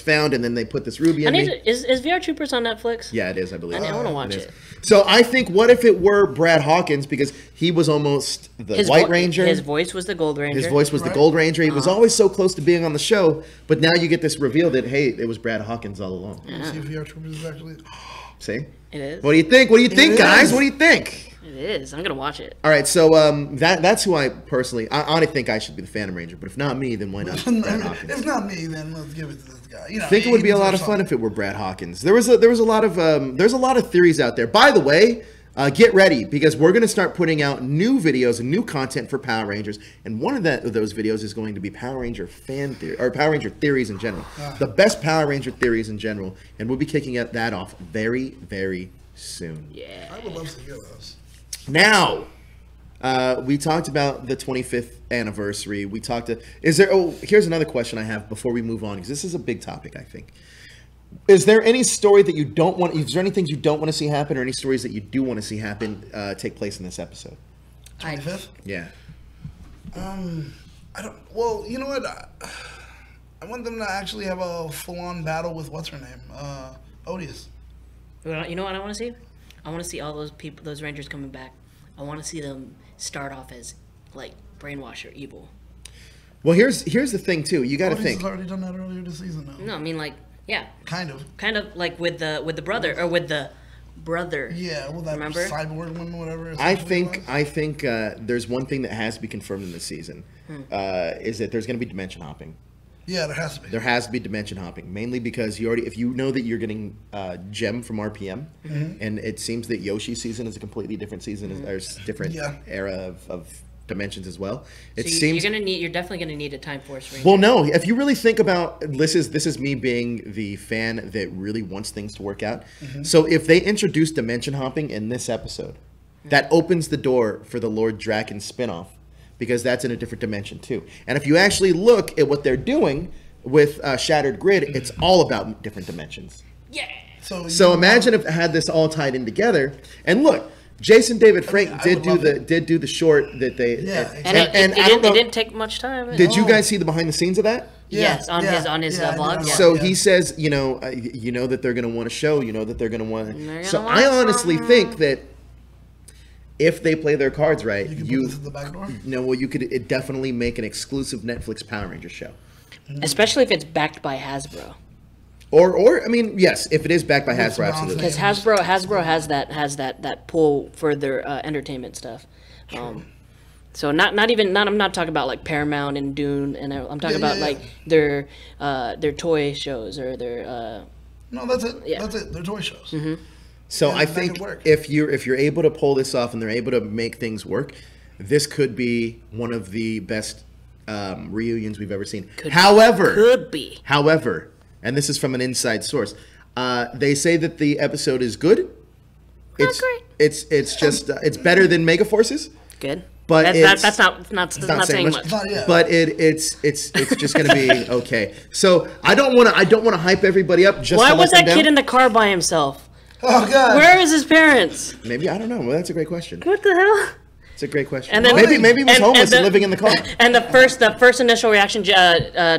Speaker 8: found, and then they put this ruby in me.
Speaker 7: Is VR Troopers on Netflix?
Speaker 8: Yeah, it is, I believe.
Speaker 7: I want to watch it.
Speaker 8: So I think, what if it were Brad Hawkins, because he was almost the White Ranger.
Speaker 7: His voice was the Gold Ranger.
Speaker 8: His voice was the Gold Ranger. He was always so close to being on the show, but now you get this reveal that, hey, it was Brad Hawkins all along.
Speaker 9: Yeah. See if VR Troopers is actually...
Speaker 8: See?
Speaker 7: It is.
Speaker 8: What do you think? What do you think, guys? What do you think?
Speaker 7: It is. I'm gonna watch it.
Speaker 8: All right, so that's who I personally. I think I should be the Phantom Ranger, but if not me, then why not Brad Hawkins?
Speaker 9: If not me, then let's give it to this guy.
Speaker 8: I think it would be a lot of fun if it were Brad Hawkins. There's a lot of theories out there. By the way, get ready, because we're going to start putting out new videos and new content for Power Rangers, and one of those videos is going to be Power Ranger fan theory, or Power Ranger theories in general, the best Power Ranger theories in general, and we'll be kicking that off very, very soon.
Speaker 7: Yeah,
Speaker 9: I would love to hear those.
Speaker 8: Now, we talked about the 25th anniversary. We talked to. Here's another question I have before we move on, because this is a big topic, I think. Is there any story that you don't want? Is there any things you don't want to see happen, or any stories that you do want to see happen take place in this episode?
Speaker 9: 25th?
Speaker 8: Yeah.
Speaker 9: I don't. Well, you know what? I want them to actually have a full-on battle with what's her name, Odious.
Speaker 7: You know what I want to see? I want to see all those people, those Rangers coming back. I want to see them start off as like brainwash or evil.
Speaker 8: Well, here's the thing too. You got to think.
Speaker 9: He's already done that earlier this season, though.
Speaker 7: No, I mean like
Speaker 9: kind of
Speaker 7: like with the brother or with the brother.
Speaker 9: Yeah, well, that
Speaker 7: remember
Speaker 9: cyborg one, whatever.
Speaker 8: I think there's one thing that has to be confirmed in this season, is that there's going to be dimension hopping.
Speaker 9: Yeah, there has to be.
Speaker 8: There has to be dimension hopping, mainly because if you know that you're getting Gem from RPM, and it seems that Yoshi's season is a completely different season. There's different era of dimensions as well.
Speaker 7: You're definitely gonna need a Time Force Ranger.
Speaker 8: Well, no, if you really think about this is me being the fan that really wants things to work out. So if they introduce dimension hopping in this episode, that opens the door for the Lord Draken spinoff, because that's in a different dimension too. And if you actually look at what they're doing with Shattered Grid, it's all about different dimensions.
Speaker 7: Yeah.
Speaker 8: So imagine if it had this all tied in together. And look, Jason David Frank did do the short that they
Speaker 7: it didn't take much time.
Speaker 8: Did you guys see the behind the scenes of that?
Speaker 7: Yes, on his blog. Yeah.
Speaker 8: So he says, you know that they're going to want to show, that they're going to want to. So I honestly think that if they play their cards right,
Speaker 9: you could the back door?
Speaker 8: You could definitely make an exclusive Netflix Power Rangers show.
Speaker 7: Especially if it's backed by Hasbro.
Speaker 8: Or I mean, yes, if it is backed by Hasbro, absolutely.
Speaker 7: Because Hasbro has that pull for their entertainment stuff. So I'm not talking about like Paramount and Dune, and I'm talking about like their toy shows or their.
Speaker 9: No, that's it. Yeah. That's it. Their toy shows.
Speaker 8: So I think if you're able to pull this off and they're able to make things work, this could be one of the best reunions we've ever seen. However, and this is from an inside source, they say that the episode is good. It's great. It's just it's better than Megaforces.
Speaker 7: Good.
Speaker 8: But
Speaker 7: that's not saying much.
Speaker 8: But it's just going to be okay. So I don't want to hype everybody up. Just
Speaker 7: why
Speaker 8: to
Speaker 7: was
Speaker 8: let them
Speaker 7: that kid
Speaker 8: down.
Speaker 7: in the car by himself?
Speaker 9: Oh God!
Speaker 7: Where is his parents?
Speaker 8: Maybe I don't know. Well, that's a great question.
Speaker 7: What the hell?
Speaker 8: It's a great question.
Speaker 7: And then,
Speaker 8: maybe he was homeless and living in the car.
Speaker 7: And the first initial reaction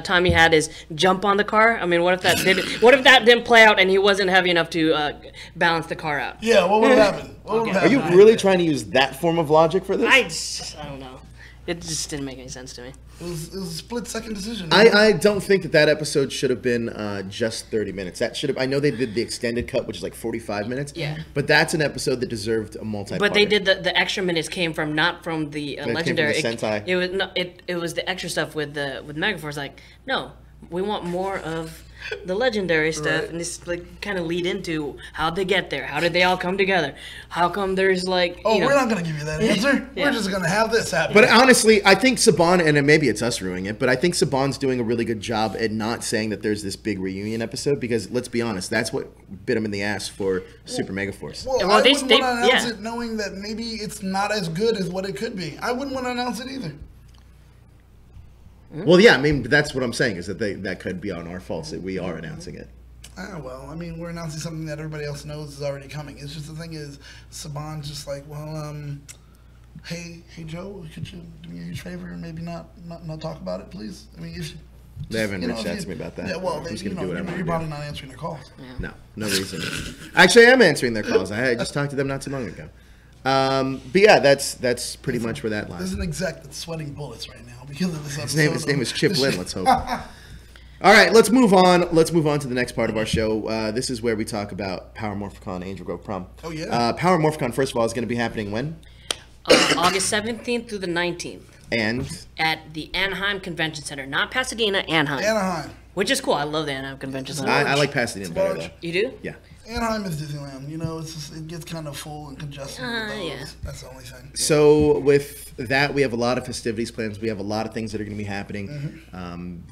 Speaker 7: Tommy had is jump on the car. I mean, what if that didn't play out and he wasn't heavy enough to balance the car out?
Speaker 9: Yeah, what would happen? What would happen?
Speaker 8: Are you really trying to use that form of logic for this?
Speaker 7: I don't know. It just didn't make any sense to me.
Speaker 9: It was a split-second decision.
Speaker 8: I don't think that episode should have been just 30 minutes. That should have. I know they did the extended cut, which is like 45 minutes.
Speaker 7: Yeah.
Speaker 8: But that's an episode that deserved a multi-part.
Speaker 7: But they did the extra minutes came from not from the legendary.
Speaker 8: Came from the Sentai.
Speaker 7: It was the extra stuff with Megaforce. Like, no, we want more of the legendary stuff, and this like kind of lead into how'd they get there? How did they all come together? How come there's like?
Speaker 9: We're not gonna give you that answer.
Speaker 7: Yeah.
Speaker 9: We're just gonna have this happen.
Speaker 8: But honestly, I think Saban, and maybe it's us ruining it, but I think Saban's doing a really good job at not saying that there's this big reunion episode, because let's be honest, that's what bit him in the ass for Super Megaforce.
Speaker 9: Well, I wouldn't want to announce it knowing that maybe it's not as good as what it could be. I wouldn't want to announce it either.
Speaker 8: Well, yeah, I mean, that's what I'm saying, is that that could be on our fault that we are announcing it.
Speaker 9: Well, I mean, we're announcing something that everybody else knows is already coming. It's just the thing is, Saban's just like, well, hey, Joe, could you do me a huge favor and maybe not talk about it, please? I mean, if
Speaker 8: they haven't reached out to me about that.
Speaker 9: Yeah, well,
Speaker 8: I'm just gonna do whatever.
Speaker 9: You're probably not answering their calls.
Speaker 8: Yeah. No reason. Actually, I am answering their calls. I just talked to them not too long ago. But yeah, that's pretty much where that lies.
Speaker 9: There's an exec that's sweating bullets right now because of this episode.
Speaker 8: His name is Chip Lynn, let's hope. All right, let's move on. Let's move on to the next part of our show. This is where we talk about Power Morphicon Angel Grove Prom.
Speaker 9: Oh, yeah.
Speaker 8: Power Morphicon, first of all, is going to be happening when?
Speaker 7: August 17th through the 19th.
Speaker 8: And? At
Speaker 7: the Anaheim Convention Center. Not Pasadena, Anaheim.
Speaker 9: Anaheim.
Speaker 7: Which is cool. I love the Anaheim Convention Center.
Speaker 8: I like Pasadena better, though.
Speaker 7: You do?
Speaker 8: Yeah.
Speaker 9: Anaheim is Disneyland. You know, it gets kind of full and congested.
Speaker 7: Yeah.
Speaker 9: That's the only thing.
Speaker 8: So with that, we have a lot of festivities plans. We have a lot of things that are going to be happening.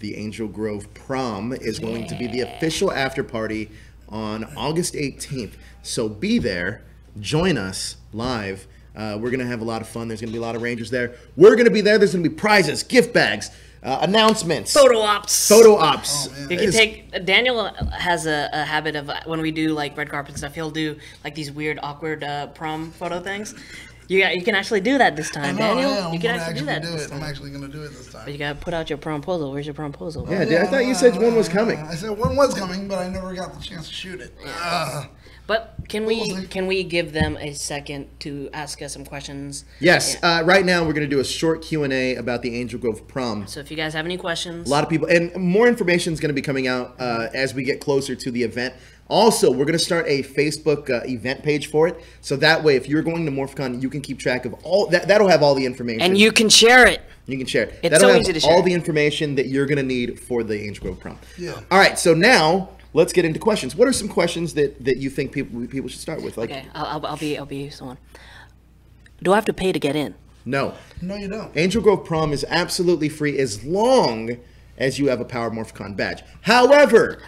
Speaker 8: The Angel Grove Prom is going to be the official after party on August 18th. So be there. Join us live. We're going to have a lot of fun. There's going to be a lot of Rangers there. We're going to be there. There's going to be prizes, gift bags, announcements,
Speaker 7: photo ops.
Speaker 9: Oh,
Speaker 7: you can take. Daniel has a habit of when we do like red carpet stuff, he'll do like these weird, awkward prom photo things. You can actually do that this time, Daniel.
Speaker 9: Yeah,
Speaker 7: you can actually do that.
Speaker 9: I'm actually gonna do it this time.
Speaker 7: But you gotta put out your promposal. Where's your promposal?
Speaker 8: Yeah, I thought you said one was coming.
Speaker 9: I said one was coming, but I never got the chance to shoot it.
Speaker 7: But can we give them a second to ask us some questions?
Speaker 8: Yes. Right now we're going to do a short Q&A about the Angel Grove Prom.
Speaker 7: So if you guys have any questions.
Speaker 8: A lot of people, and more information is going to be coming out as we get closer to the event. Also, we're going to start a Facebook event page for it. So that way, if you're going to Morphicon, you can keep track of all that. That'll have all the information.
Speaker 7: And you can share it.
Speaker 8: You can share it.
Speaker 7: It's
Speaker 8: That'll
Speaker 7: so
Speaker 8: have
Speaker 7: easy to share.
Speaker 8: all the information that you're going to need for the Angel Grove Prom.
Speaker 9: Yeah.
Speaker 8: All right. So now let's get into questions. What are some questions that you think people should start with? Like,
Speaker 7: okay, I'll be someone. Do I have to pay to get in?
Speaker 8: No.
Speaker 9: No, you don't.
Speaker 8: Angel Grove Prom is absolutely free as long as you have a Power Morphicon badge. However,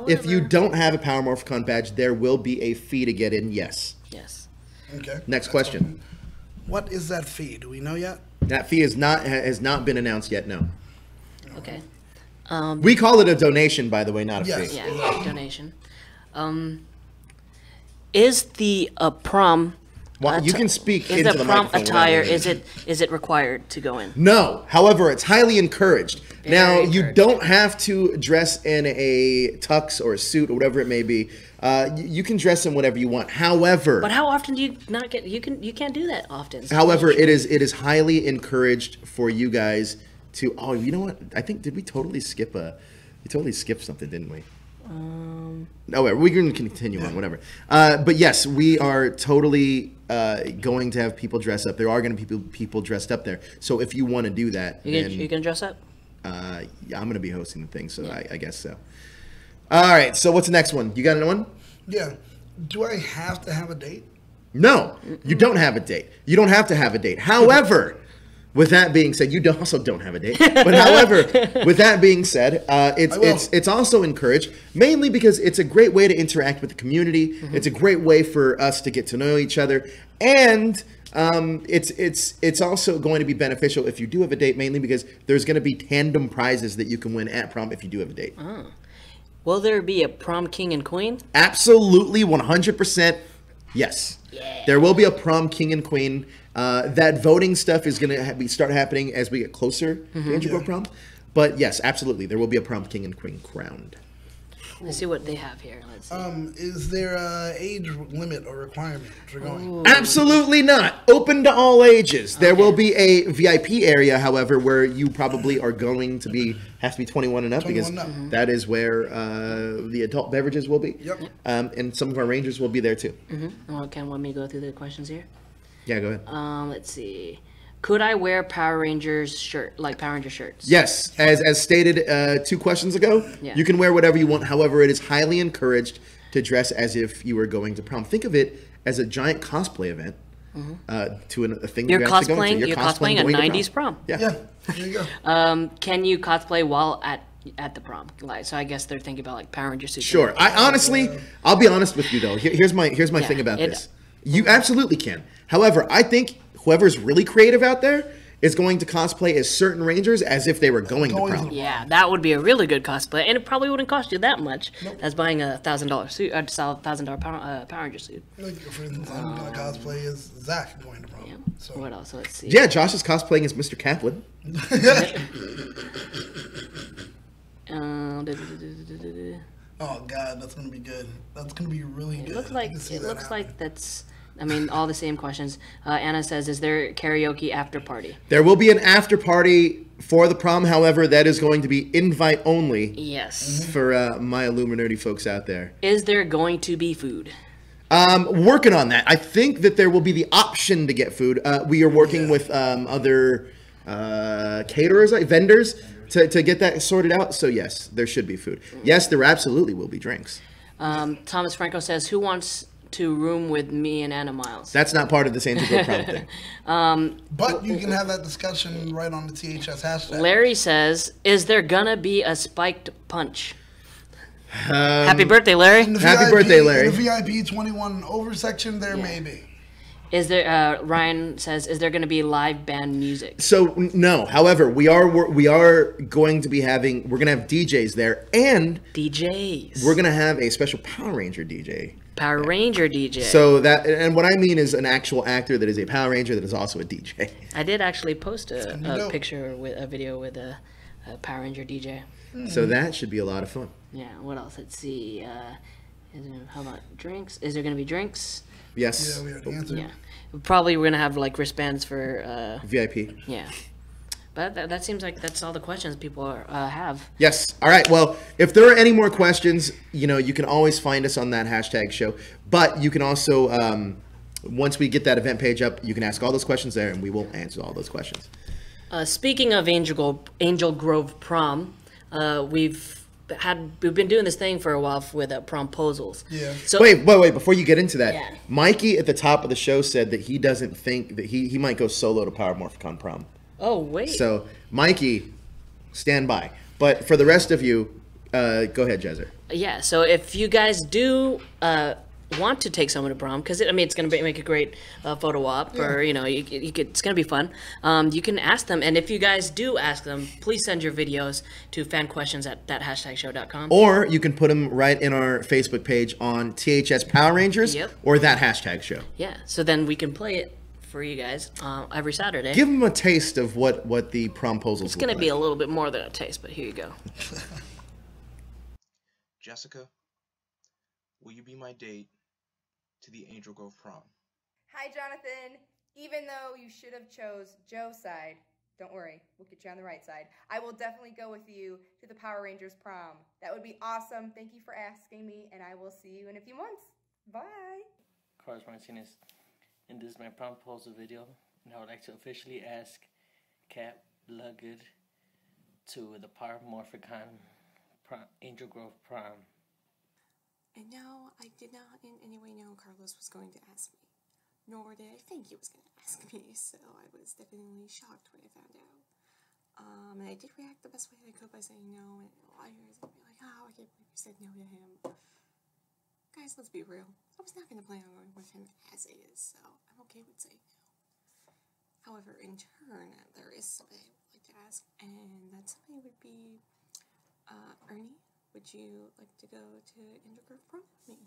Speaker 8: if you don't have a Power Morphicon badge, there will be a fee to get in, yes.
Speaker 7: Yes.
Speaker 9: Okay.
Speaker 8: Next question.
Speaker 9: What is that fee? Do we know yet?
Speaker 8: That fee has not been announced yet, no.
Speaker 7: Okay.
Speaker 8: We call it a donation, by the way, not a fee.
Speaker 7: Yeah, donation. Is the prom...
Speaker 8: Well, you can speak into the
Speaker 7: prom
Speaker 8: microphone.
Speaker 7: Attire, is it required to go in?
Speaker 8: No. However, it's highly encouraged.
Speaker 7: Very
Speaker 8: You
Speaker 7: encouraged.
Speaker 8: don't have to dress in a tux or a suit or whatever it may be. You can dress in whatever you want. However,
Speaker 7: But how often do you not get? You can't do that often.
Speaker 8: however, it is highly encouraged for you guys to. Oh, you know what? I think we totally skip something, didn't we? Oh, wait, we can continue on, whatever. But yes, we are totally going to have people dress up. There are going to be people dressed up there. So if you want to do that,
Speaker 7: You can dress up.
Speaker 8: yeah, I'm going to be hosting the thing, so I guess so. All right, so what's the next one? You got another one?
Speaker 9: Yeah. Do I have to have a date?
Speaker 8: No, you don't have a date. You don't have to have a date. However, with that being said, you also don't have a date. But however, with that being said, it's also encouraged, mainly because it's a great way to interact with the community. It's a great way for us to get to know each other. And It's also going to be beneficial if you do have a date, mainly because there's going to be tandem prizes that you can win at prom if you do have a date.
Speaker 7: Oh. Will there be a prom king and queen?
Speaker 8: Absolutely, 100%. Yes.
Speaker 7: Yeah.
Speaker 8: There will be a prom king and queen. That voting stuff is going to start happening as we get closer to Angel Grove prom. But yes, absolutely, there will be a prom king and queen crowned.
Speaker 7: Let's see what they have here. Let's see.
Speaker 9: Is there a age limit or requirement for going?
Speaker 7: Ooh.
Speaker 8: Absolutely not. Open to all ages. There will be a VIP area, however, where you probably are going to have to be 21 and up, because that is where the adult beverages will be.
Speaker 9: Yep.
Speaker 8: And some of our rangers will be there too.
Speaker 7: Well, Ken, want me to go through the questions here?
Speaker 8: Yeah, go ahead.
Speaker 7: Let's see. Could I wear Power Rangers Power Ranger shirts?
Speaker 8: Yes, as stated 2 questions ago, you can wear whatever you want. However, it is highly encouraged to dress as if you were going to prom. Think of it as a giant cosplay event to a thing
Speaker 7: You're
Speaker 8: you're actually going to.
Speaker 7: You're cosplaying a 90s prom.
Speaker 8: Yeah.
Speaker 9: There you go.
Speaker 7: Can you cosplay while at the prom? So I guess they're thinking about like Power Ranger suits.
Speaker 8: Sure. I'll be honest with you though. Here's my thing about this. You absolutely can. However, I think whoever's really creative out there is going to cosplay as certain Rangers as if they were going to prom.
Speaker 7: Yeah, that would be a really good cosplay, and it probably wouldn't cost you that much as buying a $1,000 suit, $1,000 Power Ranger suit.
Speaker 9: Like, for instance, I'm gonna cosplay as Zach going to prom.
Speaker 7: Yeah.
Speaker 9: So.
Speaker 7: What else? Let's see.
Speaker 8: Yeah, Josh is cosplaying as Mr. Kaplan.
Speaker 9: Oh God, that's gonna be good. That's gonna be really good.
Speaker 7: It looks like that's. I mean, all the same questions. Anna says, "Is there karaoke after party?"
Speaker 8: There will be an after party for the prom. However, that is going to be invite only.
Speaker 7: Yes.
Speaker 8: For my Illuminati folks out there.
Speaker 7: Is there going to be food?
Speaker 8: Working on that. I think that there will be the option to get food. We are working with other caterers, vendors, to get that sorted out. So yes, there should be food. Yes, there absolutely will be drinks.
Speaker 7: Thomas Franco says, "Who wants to room with me and Anna Miles?"
Speaker 8: That's not part of the Angel Grove prom thing.
Speaker 9: But you can have that discussion right on the THS hashtag.
Speaker 7: Larry says, "Is there gonna be a spiked punch?" Happy birthday, Larry!
Speaker 8: Happy birthday, Larry!
Speaker 9: In the VIP 21 and over section, there may be.
Speaker 7: Is there? Ryan says, "Is there going to be live band music?"
Speaker 8: So no. However, we are going to be having. We're going to have DJs there, and
Speaker 7: DJs.
Speaker 8: We're going to have a special Power Ranger DJ.
Speaker 7: Power Ranger DJ.
Speaker 8: So that, and what I mean is an actual actor that is a Power Ranger that is also a DJ.
Speaker 7: I did actually post a picture with a video with a Power Ranger DJ.
Speaker 8: So that should be a lot of fun.
Speaker 7: Yeah. What else? Let's see. How about drinks? Is there going to be drinks?
Speaker 8: Yes.
Speaker 9: Yeah, we already answered.
Speaker 7: Yeah. Probably we're going to have like wristbands for
Speaker 8: VIP.
Speaker 7: Yeah. But that seems like that's all the questions people have.
Speaker 8: Yes. All right. Well, if there are any more questions, you can always find us on that hashtag show. But you can also, once we get that event page up, you can ask all those questions there, and we will answer all those questions.
Speaker 7: Speaking of Angel Grove prom, we've been doing this thing for a while with Promposals.
Speaker 9: Yeah.
Speaker 8: So wait. Before you get into that, Mikey at the top of the show said that he doesn't think that he might go solo to Power Morphicon prom.
Speaker 7: Oh, wait.
Speaker 8: So, Mikey, stand by. But for the rest of you, go ahead, Jezzer.
Speaker 7: Yeah, so if you guys do want to take someone to prom, because it's going to make a great photo op, or it's going to be fun. You can ask them, and if you guys do ask them, please send your videos to fanquestions@thathashtagshow.com.
Speaker 8: Or you can put them right in our Facebook page on THS Power Rangers or that hashtag show.
Speaker 7: Yeah, so then we can play it for you guys every Saturday.
Speaker 8: Give them a taste of what the Promposals.
Speaker 7: It's going to be a little bit more than a taste, but here you go.
Speaker 11: Jessica, will you be my date to the Angel Grove prom?
Speaker 12: Hi, Jonathan. Even though you should have chose Joe's side, don't worry, we'll get you on the right side. I will definitely go with you to the Power Rangers prom. That would be awesome. Thank you for asking me, and I will see you in a few months. Bye.
Speaker 13: Carlos Martinez, and this is my Promposal video, and I would like to officially ask Cap Lugged to the Power Morphicon Angel Grove prom.
Speaker 14: And no, I did not in any way know Carlos was going to ask me, nor did I think he was going to ask me, so I was definitely shocked when I found out. And I did react the best way I could by saying no, and a lot of you guys would be like, oh, I can't believe you said no to him. Guys, let's be real. I was not going to plan on going with him as is, so I'm okay with saying no. However, in turn, there is somebody I would like to ask, and that somebody would be Ernie. Would you like to go to Angel Grove Prom with me?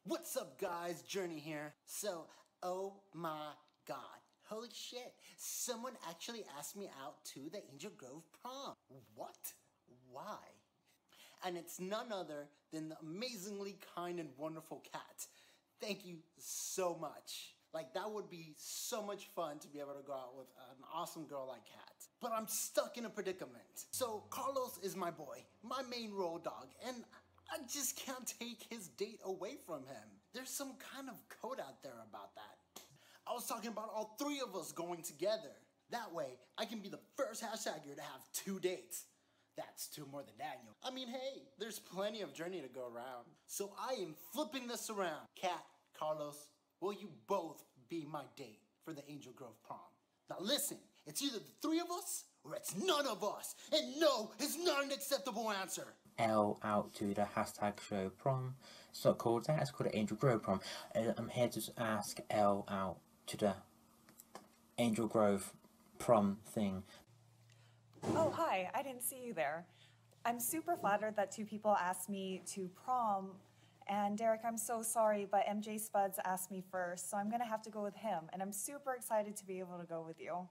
Speaker 15: What's up, guys? Journey here. So, oh my god. Holy shit. Someone actually asked me out to the Angel Grove Prom. What? Why? And it's none other than the amazingly kind and wonderful Kat. Thank you so much. Like, that would be so much fun to be able to go out with an awesome girl like Kat. But I'm stuck in a predicament. So Carlos is my boy, my main road dog, and I just can't take his date away from him. There's some kind of code out there about that. I was talking about all three of us going together. That way, I can be the first hashtagger to have 2 dates. That's 2 more than Daniel. I mean, hey, there's plenty of journey to go around. So I am flipping this around. Kat, Carlos, will you both be my date for the Angel Grove Prom? Now listen, it's either the 3 of us or it's none of us. And no is not an acceptable answer.
Speaker 16: L out to the hashtag show prom. It's not called that, it's called the Angel Grove Prom. I'm here to ask L out to the Angel Grove Prom thing.
Speaker 17: Oh, hi, I didn't see you there. I'm super flattered that 2 people asked me to prom. And Derek, I'm so sorry, but MJ Spuds asked me first, so I'm gonna have to go with him. And I'm super excited to be able to go with you.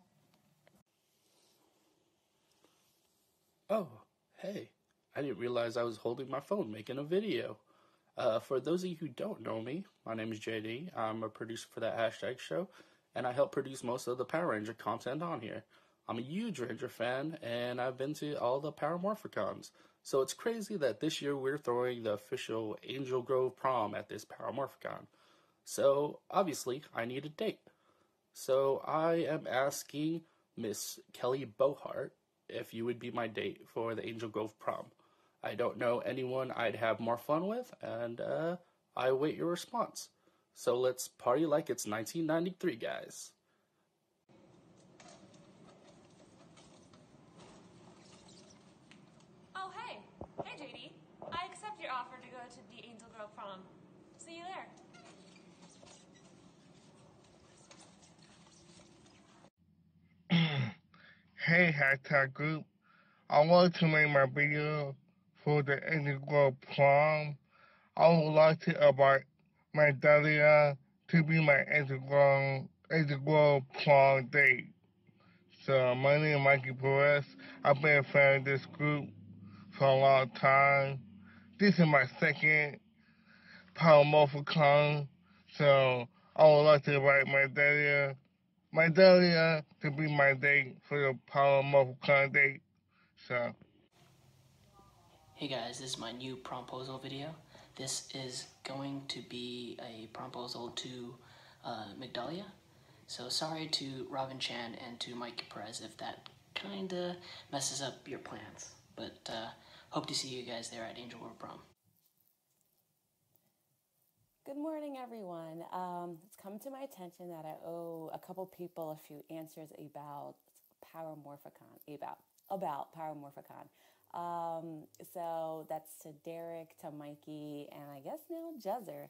Speaker 18: Oh, hey. I didn't realize I was holding my phone making a video. For those of you who don't know me, my name is JD. I'm a producer for that hashtag show, and I help produce most of the Power Ranger content on here. I'm a huge Ranger fan, and I've been to all the Power Morphicons. So it's crazy that this year we're throwing the official Angel Grove Prom at this Power Morphicon. So, obviously, I need a date. So I am asking Miss Kelly Bohart if you would be my date for the Angel Grove Prom. I don't know anyone I'd have more fun with, and I await your response. So let's party like it's 1993, guys.
Speaker 19: Oh, hey. Hey, JD. I accept your offer to go to the Angel Grove Prom. See you there.
Speaker 20: Hey, hashtag group. I want to make my video for the Angel Grove Prom. I would like to invite my Dahlia to be my Angel Grove Prom date. So, my name is Mikey Perez. I've been a fan of this group for a long time. This is my second Power Morphicon. So, I would like to invite my Dahlia to be my date for the Power Morphicon date. So.
Speaker 7: Hey guys, this is my new promposal video. This is going to be a promposal to Migdalia. So sorry to Robin Chan and to Mike Perez if that kinda messes up your plans. But hope to see you guys there at Angel Grove Prom.
Speaker 21: Good morning, everyone. It's come to my attention that I owe a couple people a few answers about Power Morphicon, about Power Morphicon. So that's to Derek, to Mikey, and I guess now Jezzer.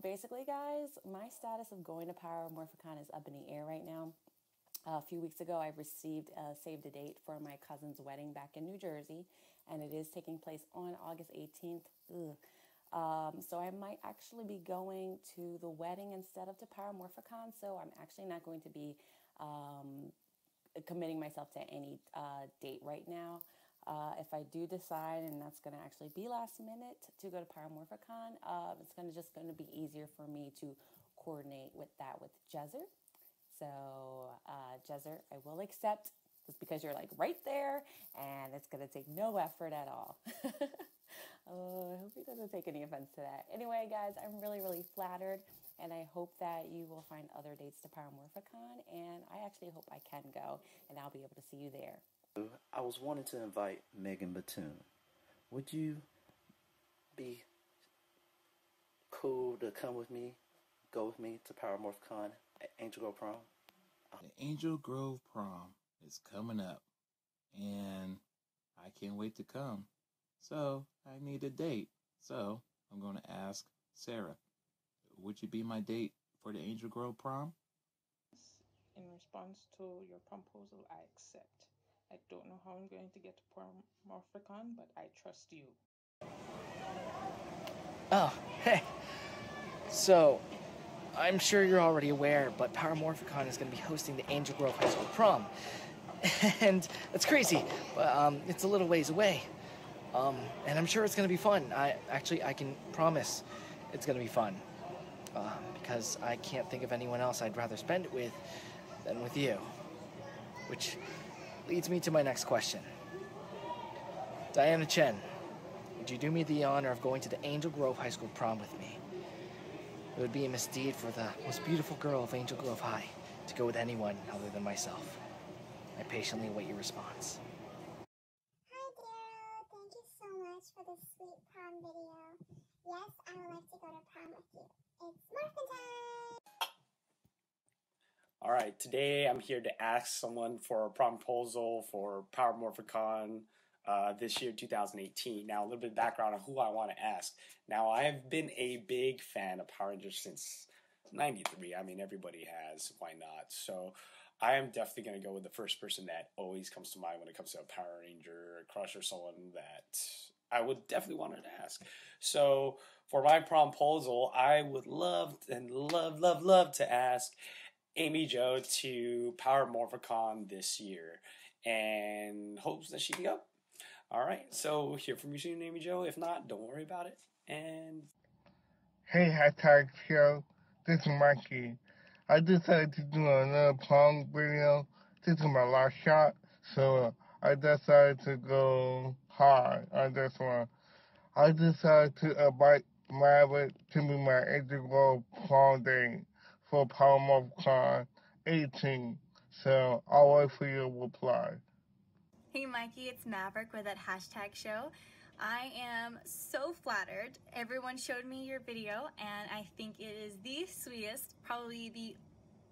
Speaker 21: Basically, guys, my status of going to Power Morphicon is up in the air right now. A few weeks ago, I received saved a date for my cousin's wedding back in New Jersey, and it is taking place on August 18th. So I might actually be going to the wedding instead of to Power Morphicon, so I'm actually not going to be committing myself to any date right now. If I do decide, and that's going to actually be last minute, to go to Power Morphicon, it's just going to be easier for me to coordinate with Jezzer. So, Jezzer, I will accept just because you're like right there, and it's going to take no effort at all. Oh, I hope he doesn't take any offense to that. Anyway, guys, I'm really, really flattered, and I hope that you will find other dates to Power Morphicon, and I actually hope I can go, and I'll be able to see you there.
Speaker 22: I was wanting to invite Megan Batoon. Would you be cool to come with me, go with me to Power Morphicon at Angel Grove Prom?
Speaker 23: The Angel Grove Prom is coming up, and I can't wait to come. So I need a date. So I'm going to ask Sarah, would you be my date for the Angel Grove Prom?
Speaker 1: in response to your proposal, I accept. I don't know how I'm going to get to Morphicon, but I trust you.
Speaker 2: Oh, hey. So, I'm sure you're already aware, but Power Morphicon is going to be hosting the Angel Grove High School Prom. And it's crazy, but it's a little ways away. And I'm sure it's going to be fun. I can promise it's going to be fun. Because I can't think of anyone else I'd rather spend it with than with you. Which leads me to my next question. Diana Chen, would you do me the honor of going to the Angel Grove High School Prom with me? It would be a misdeed for the most beautiful girl of Angel Grove High to go with anyone other than myself. I patiently await your response.
Speaker 4: Hi, Daryl. Thank you so much for the sweet prom video. Yes, I would like to go to prom with you. It's Morphin time!
Speaker 24: All right, today I'm here to ask someone for a proposal for Power Morphicon this year, 2018. Now, a little bit of background on who I want to ask. Now, I have been a big fan of Power Rangers since '93. I mean, everybody has. Why not? So, I am definitely going to go with the first person that always comes to mind when it comes to a Power Ranger crush or someone that I would definitely want to ask. So, for my proposal, I would love to ask Amy Jo to Power Morphicon this year, and hopes that she can go. All right, so hear from you soon, Amy Jo. If not, don't worry about it. And
Speaker 20: hey, hashtag show. This is Mikey. I decided to do another prom video. This is my last shot, so I decided to go hard on this one. I decided to invite Maverick to be my Angel Grove prom date for Power Morphicon 18. So I'll wait for your reply.
Speaker 25: Hey Mikey, it's Maverick with that hashtag show. I am so flattered. Everyone showed me your video and I think it is the sweetest, probably the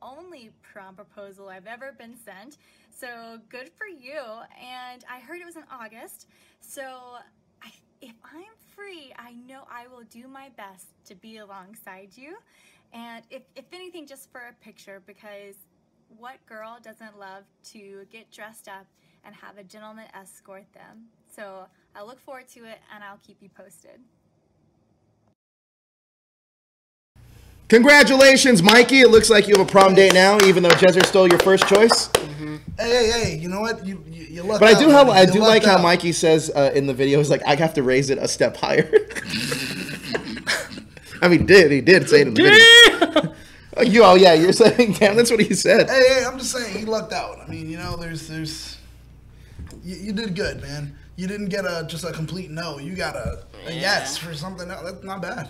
Speaker 25: only prom proposal I've ever been sent. So good for you. And I heard it was in August. So if I'm free, I know I will do my best to be alongside you. And if anything, just for a picture, because what girl doesn't love to get dressed up and have a gentleman escort them? So I look forward to it and I'll keep you posted.
Speaker 8: Congratulations, Mikey. It looks like you have a prom date now, even though Jezzer stole your first choice.
Speaker 9: Mm-hmm. Hey, you know what? You lucked
Speaker 8: But
Speaker 9: out.
Speaker 8: I do like how Mikey says in the video, he's like, I have to raise it a step higher. I mean, he did say it in the video. You're saying, damn, that's what he said.
Speaker 9: Hey, I'm just saying, he lucked out. I mean, you know, you did good, man. You didn't get just a complete no. You got a yes for something else. That's not bad.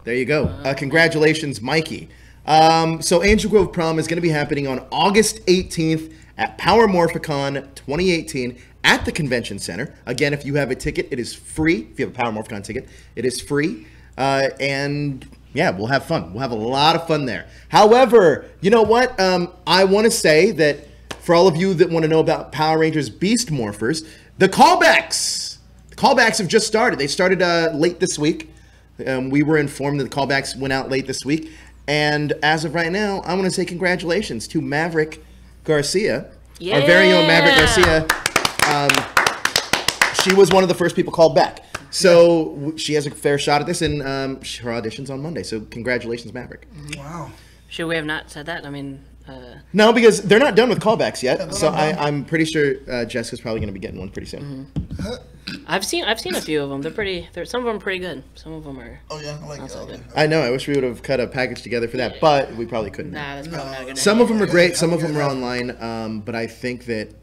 Speaker 8: There you go. Congratulations, Mikey. So Angel Grove Prom is going to be happening on August 18th at Power Morphicon 2018 at the Convention Center. Again, if you have a ticket, it is free. If you have a Power Morphicon ticket, it is free. And yeah, we'll have fun. We'll have a lot of fun there. However, you know what? I want to say that for all of you that want to know about Power Rangers Beast Morphers, the callbacks have just started. They started late this week. We were informed that the callbacks went out late this week. And as of right now, I want to say congratulations to Maverick Garcia, our very own Maverick Garcia. She was one of the first people called back. So she has a fair shot at this, and her audition's on Monday. So congratulations, Maverick.
Speaker 9: Wow.
Speaker 7: Should we have not said that? I mean...
Speaker 8: No, because they're not done with callbacks yet. So I'm pretty sure Jessica's probably going to be getting one pretty soon.
Speaker 7: I've seen a few of them. Some of them are pretty good. Some of them are.
Speaker 9: Oh yeah, I like
Speaker 7: so good.
Speaker 8: I know. I wish we would have cut a package together for that, but we probably couldn't.
Speaker 7: Nah, that's probably not a good
Speaker 8: Some
Speaker 7: idea.
Speaker 8: of them are great. Some of them are online. But I think that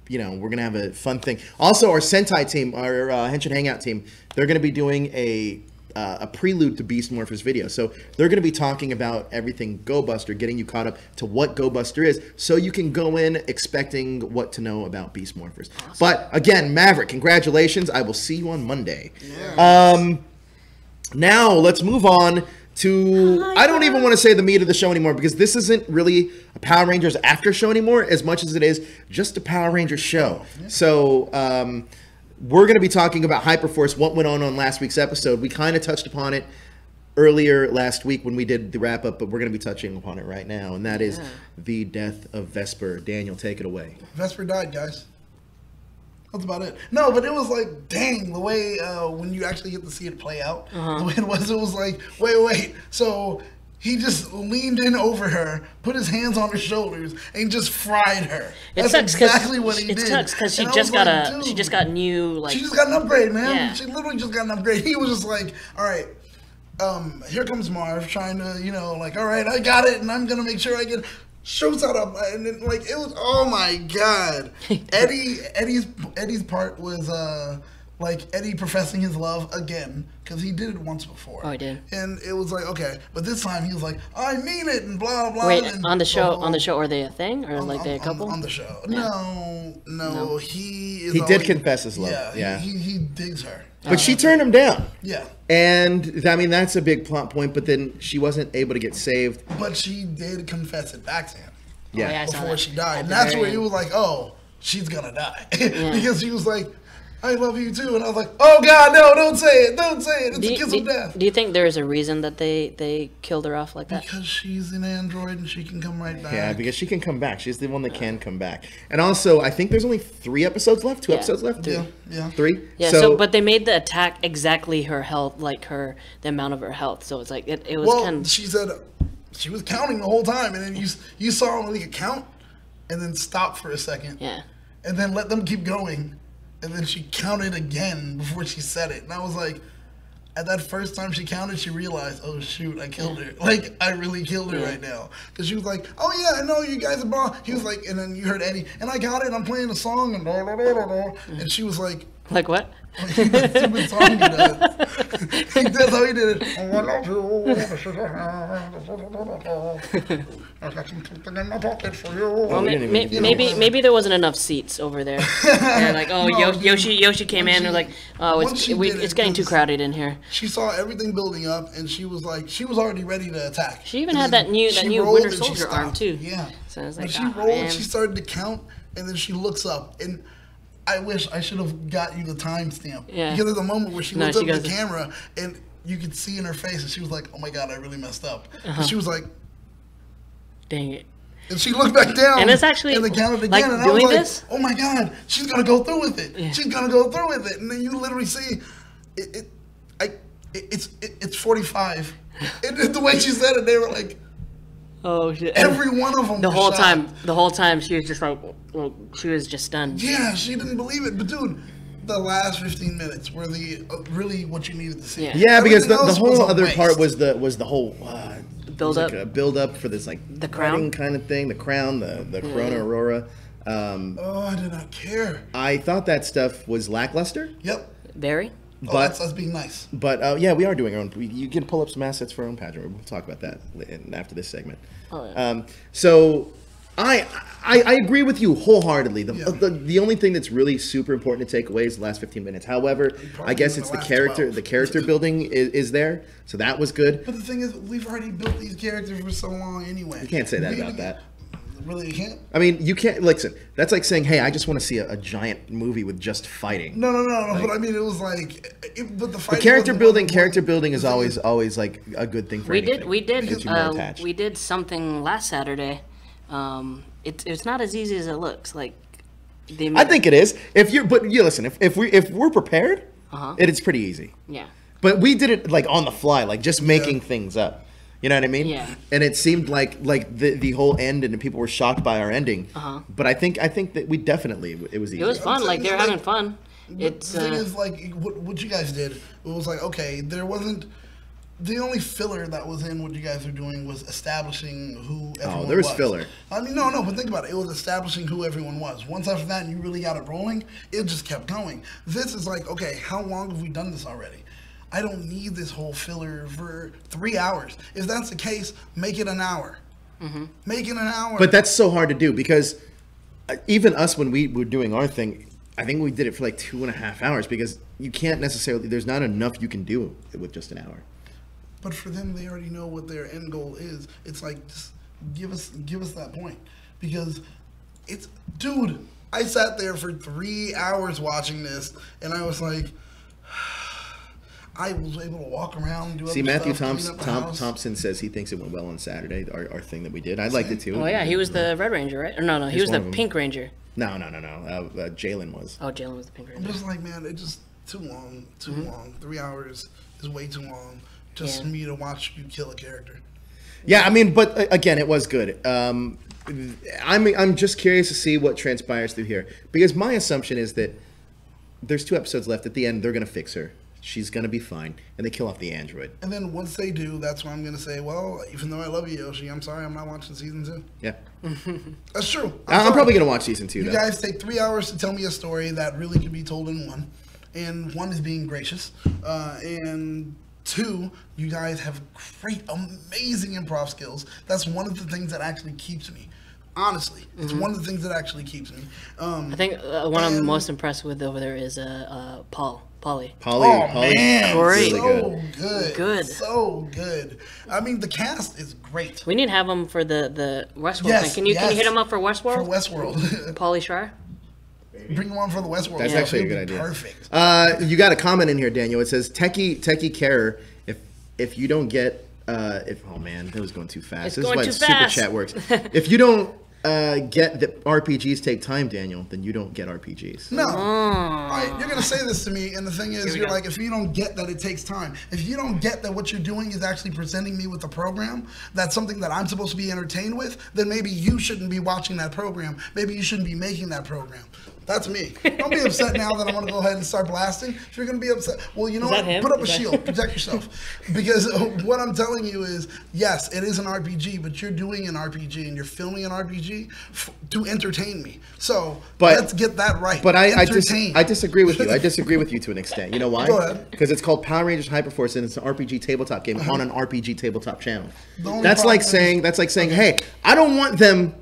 Speaker 8: you know, we're gonna have a fun thing. Also, our Sentai team, our Henshin Hangout team, they're gonna be doing a prelude to Beast Morphers video. So they're going to be talking about everything Go Buster, getting you caught up to what Go Buster is, so you can go in expecting what to know about Beast Morphers. Awesome. But again, Maverick, congratulations. I will see you on Monday. Yes. Now let's move on to, I don't even want to say the meat of the show anymore, because this isn't really a Power Rangers after show anymore as much as it is just a Power Rangers show. Yeah. So we're going to be talking about Hyperforce, what went on last week's episode. We kind of touched upon it earlier last week when we did the wrap up, but we're going to be touching upon it right now, and that is the death of Vesper. Daniel, take it away.
Speaker 9: Vesper died, guys. That's about it. No, but it was like, dang, the way when you actually get to see it play out, the way it was like, wait. So he just leaned in over her, put his hands on her shoulders, and just fried her. That's exactly what he did.
Speaker 7: It sucks because she
Speaker 9: And I
Speaker 7: just
Speaker 9: was
Speaker 7: got
Speaker 9: like,
Speaker 7: she just got new like.
Speaker 9: She just got an upgrade, man.
Speaker 7: Yeah.
Speaker 9: She literally just got an upgrade. He was just like, all right, here comes Marv trying to, like, all right, I got it, and I'm gonna make sure I get. Shoots out of, and then, like, it was, oh my god. Eddie's part was like Eddie professing his love again, because he did it once before.
Speaker 7: Oh, he did.
Speaker 9: And it was like, okay, but this time he was like, I mean it, and blah blah.
Speaker 7: Wait,
Speaker 9: and
Speaker 7: on the show, are they a thing, or like they a couple?
Speaker 9: On the show,
Speaker 7: Yeah.
Speaker 9: no, he
Speaker 8: did confess his love. Yeah.
Speaker 9: He digs her.
Speaker 8: But she turned him down.
Speaker 9: Yeah.
Speaker 8: And, I mean, that's a big plot point, but then she wasn't able to get saved.
Speaker 9: But she did confess it back to him.
Speaker 8: Yeah.
Speaker 9: Before she died. And that's where he was like, oh, she's gonna die. Because she was like, I love you too. And I was like, oh God, no, don't say it. Don't say it. It's a kiss of death.
Speaker 7: Do you think there is a reason that they killed her off like that?
Speaker 9: Because she's an android and she can come right back.
Speaker 8: Yeah, because she can come back. She's the one that can come back. And also, I think there's only 3 episodes left. 2 episodes left?
Speaker 9: Yeah.
Speaker 8: 3?
Speaker 7: Yeah, so but they made the attack exactly her health, like the amount of her health. So it's like, it was kind of...
Speaker 9: she said she was counting the whole time. And then you saw her like count and then stop for a second.
Speaker 7: Yeah.
Speaker 9: And then let them keep going. And then she counted again before she said it. And I was like, at that first time she counted, she realized, oh shoot, I killed her. Like, I really killed her right now. Because she was like, oh yeah, I know you guys are blah. He was like, and then you heard Eddie, and I got it, I'm playing a song, and blah, blah, blah, blah, blah. And she was like,
Speaker 7: like what?
Speaker 9: That stupid song he does. That's how he did it. Oh, I love you. I got something in my pocket for you.
Speaker 7: Well, maybe there wasn't enough seats over there. They're like, oh,
Speaker 9: No,
Speaker 7: Yoshi came in. They're like, oh, it's getting too crowded in here.
Speaker 9: She saw everything building up, and she was like, she was already ready to attack.
Speaker 7: She even had that new Winter Soldier arm too.
Speaker 9: Yeah.
Speaker 7: So I was
Speaker 9: When
Speaker 7: like,
Speaker 9: she
Speaker 7: oh,
Speaker 9: rolled,
Speaker 7: man.
Speaker 9: she started to count, and then she looks up, and I wish I should have got you the timestamp.
Speaker 7: Yeah.
Speaker 9: Because there's a moment where she
Speaker 7: No,
Speaker 9: looked
Speaker 7: she
Speaker 9: up at
Speaker 7: goes-
Speaker 9: the camera, and you could see in her face, and she was like, oh my God, I really messed up.
Speaker 7: Uh-huh.
Speaker 9: And she was like,
Speaker 7: dang it.
Speaker 9: and she looked back down,
Speaker 7: And it's actually,
Speaker 9: and they counted again,
Speaker 7: like,
Speaker 9: and I
Speaker 7: doing
Speaker 9: was like,
Speaker 7: this?
Speaker 9: oh my God, she's gonna go through with it. She's gonna go through with it, and then you literally see, it's 45. And the way she said it, they were like,
Speaker 7: oh shit.
Speaker 9: every one of them.
Speaker 7: The
Speaker 9: was
Speaker 7: whole
Speaker 9: shocked.
Speaker 7: time she was just like, well, she was just stunned.
Speaker 9: Yeah, she didn't believe it, but dude, the last 15 minutes were the really what you needed to see.
Speaker 8: Yeah, because the
Speaker 9: Everything else
Speaker 8: whole
Speaker 9: was a
Speaker 8: other
Speaker 9: waste.
Speaker 8: part was the whole
Speaker 7: Build up.
Speaker 8: like a build up for this like
Speaker 7: The crown?
Speaker 8: wedding kind of thing, the crown, the Corona Aurora.
Speaker 9: Oh, I did not care.
Speaker 8: I thought that stuff was lackluster.
Speaker 9: Yep.
Speaker 7: Very.
Speaker 8: But
Speaker 9: that's being nice.
Speaker 8: But yeah, we are doing our own. You can pull up some assets for our own pageant. We'll talk about that after this segment.
Speaker 7: Oh, yeah.
Speaker 8: So I agree with you wholeheartedly. The only thing that's really super important to take away is the last 15 minutes. However, I guess it's the character. The character building is there, so that was good.
Speaker 9: But the thing is, we've already built these characters for so long anyway.
Speaker 8: You can't say that about that.
Speaker 9: Really, you can't?
Speaker 8: I mean, you can't. Listen, that's like saying, "Hey, I just want to see a giant movie with just fighting."
Speaker 9: No.
Speaker 8: Like-
Speaker 9: But I mean, it was like, but the
Speaker 8: The
Speaker 9: fight.
Speaker 8: character building is always like a good thing for anything. Gets you more attached.
Speaker 7: We did something last Saturday. It's not as easy as it looks. Like they made
Speaker 8: I think it is. But you listen. If we're prepared, it's pretty easy.
Speaker 7: Yeah.
Speaker 8: But we did it like on the fly, like just making things up. You know what I mean?
Speaker 7: Yeah.
Speaker 8: And it seemed like the whole end, and people were shocked by our ending. But I think that we definitely it was easy.
Speaker 7: It was fun. Like they're having fun. It's
Speaker 9: the thing is, like what you guys did. It was like, okay, there wasn't. The only filler that was in what you guys were doing was establishing who everyone was.
Speaker 8: there was filler.
Speaker 9: I mean, no, but think about it. It was establishing who everyone was. Once after that, and you really got it rolling, it just kept going. This is like, okay, how long have we done this already? I don't need this whole filler for 3 hours. If that's the case, make it an hour. Make it an hour.
Speaker 8: But that's so hard to do because even us, when we were doing our thing, I think we did it for like 2.5 hours because you can't necessarily. There's not enough you can do with just an hour.
Speaker 9: But for them, they already know what their end goal is. It's like, just give us that point. Because it's, dude, I sat there for 3 hours watching this, and I was like, I was able to walk around and do
Speaker 8: See,
Speaker 9: other
Speaker 8: Matthew
Speaker 9: stuff, clean up the house.
Speaker 8: Thompson says he thinks it went well on Saturday, our thing that we did. I liked it too.
Speaker 7: Oh, yeah, he was the Red Ranger, right? Or no, he was the Pink Ranger.
Speaker 8: No. Jalen was.
Speaker 7: Oh, Jalen was the Pink Ranger.
Speaker 9: I'm just like, man, it just too long. 3 hours is way too long just for me to watch you kill a character.
Speaker 8: Yeah, I mean, but again, it was good. I'm just curious to see what transpires through here, because my assumption is that there's 2 episodes left. At the end, they're gonna fix her. She's gonna be fine, and they kill off the android.
Speaker 9: And then once they do, that's when I'm gonna say, well, even though I love you, Yoshi, I'm sorry, I'm not watching season 2.
Speaker 8: Yeah,
Speaker 9: that's true.
Speaker 8: I'm probably gonna watch season 2.
Speaker 9: You
Speaker 8: though.
Speaker 9: guys take 3 hours to tell me a story that really could be told in 1, and 1 is being gracious, and 2, you guys have great, amazing improv skills. That's one of the things that actually keeps me. Honestly, it's one of the things that actually keeps me.
Speaker 7: I think one I'm most impressed with over there is Polly.
Speaker 9: Oh man,
Speaker 7: great,
Speaker 9: so
Speaker 7: good,
Speaker 9: so good. I mean, the cast is great.
Speaker 7: We need to have him for the Westworld
Speaker 9: Yes,
Speaker 7: thing. Can you hit him up for Westworld?
Speaker 9: For Westworld,
Speaker 7: Pauly Shore.
Speaker 9: Bring him on for the Westworld.
Speaker 8: That's actually a good idea.
Speaker 9: Perfect.
Speaker 8: You got a comment in here, Daniel. It says techie carer. If you don't get oh man, that was going too fast. This is why super chat works. If you don't get that RPGs take time, Daniel, then you don't get RPGs.
Speaker 9: No. Right, you're going to say this to me, and the thing is, you're like, if you don't get that it takes time, if you don't get that what you're doing is actually presenting me with a program, that's something that I'm supposed to be entertained with, then maybe you shouldn't be watching that program. Maybe you shouldn't be making that program. That's me. Don't be upset now that I'm going to go ahead and start blasting. If you're going to be upset, well, you know what? Put up a shield. Protect yourself. Because what I'm telling you is, yes, it is an RPG, but you're doing an RPG and you're filming an RPG to entertain me. So let's get that right.
Speaker 8: But I disagree with you. I disagree with you to an extent. You know why?
Speaker 9: Go ahead.
Speaker 8: Because it's called Power Rangers Hyperforce, and it's an RPG tabletop game on an RPG tabletop channel.
Speaker 9: only
Speaker 8: That's like saying, hey, I don't want them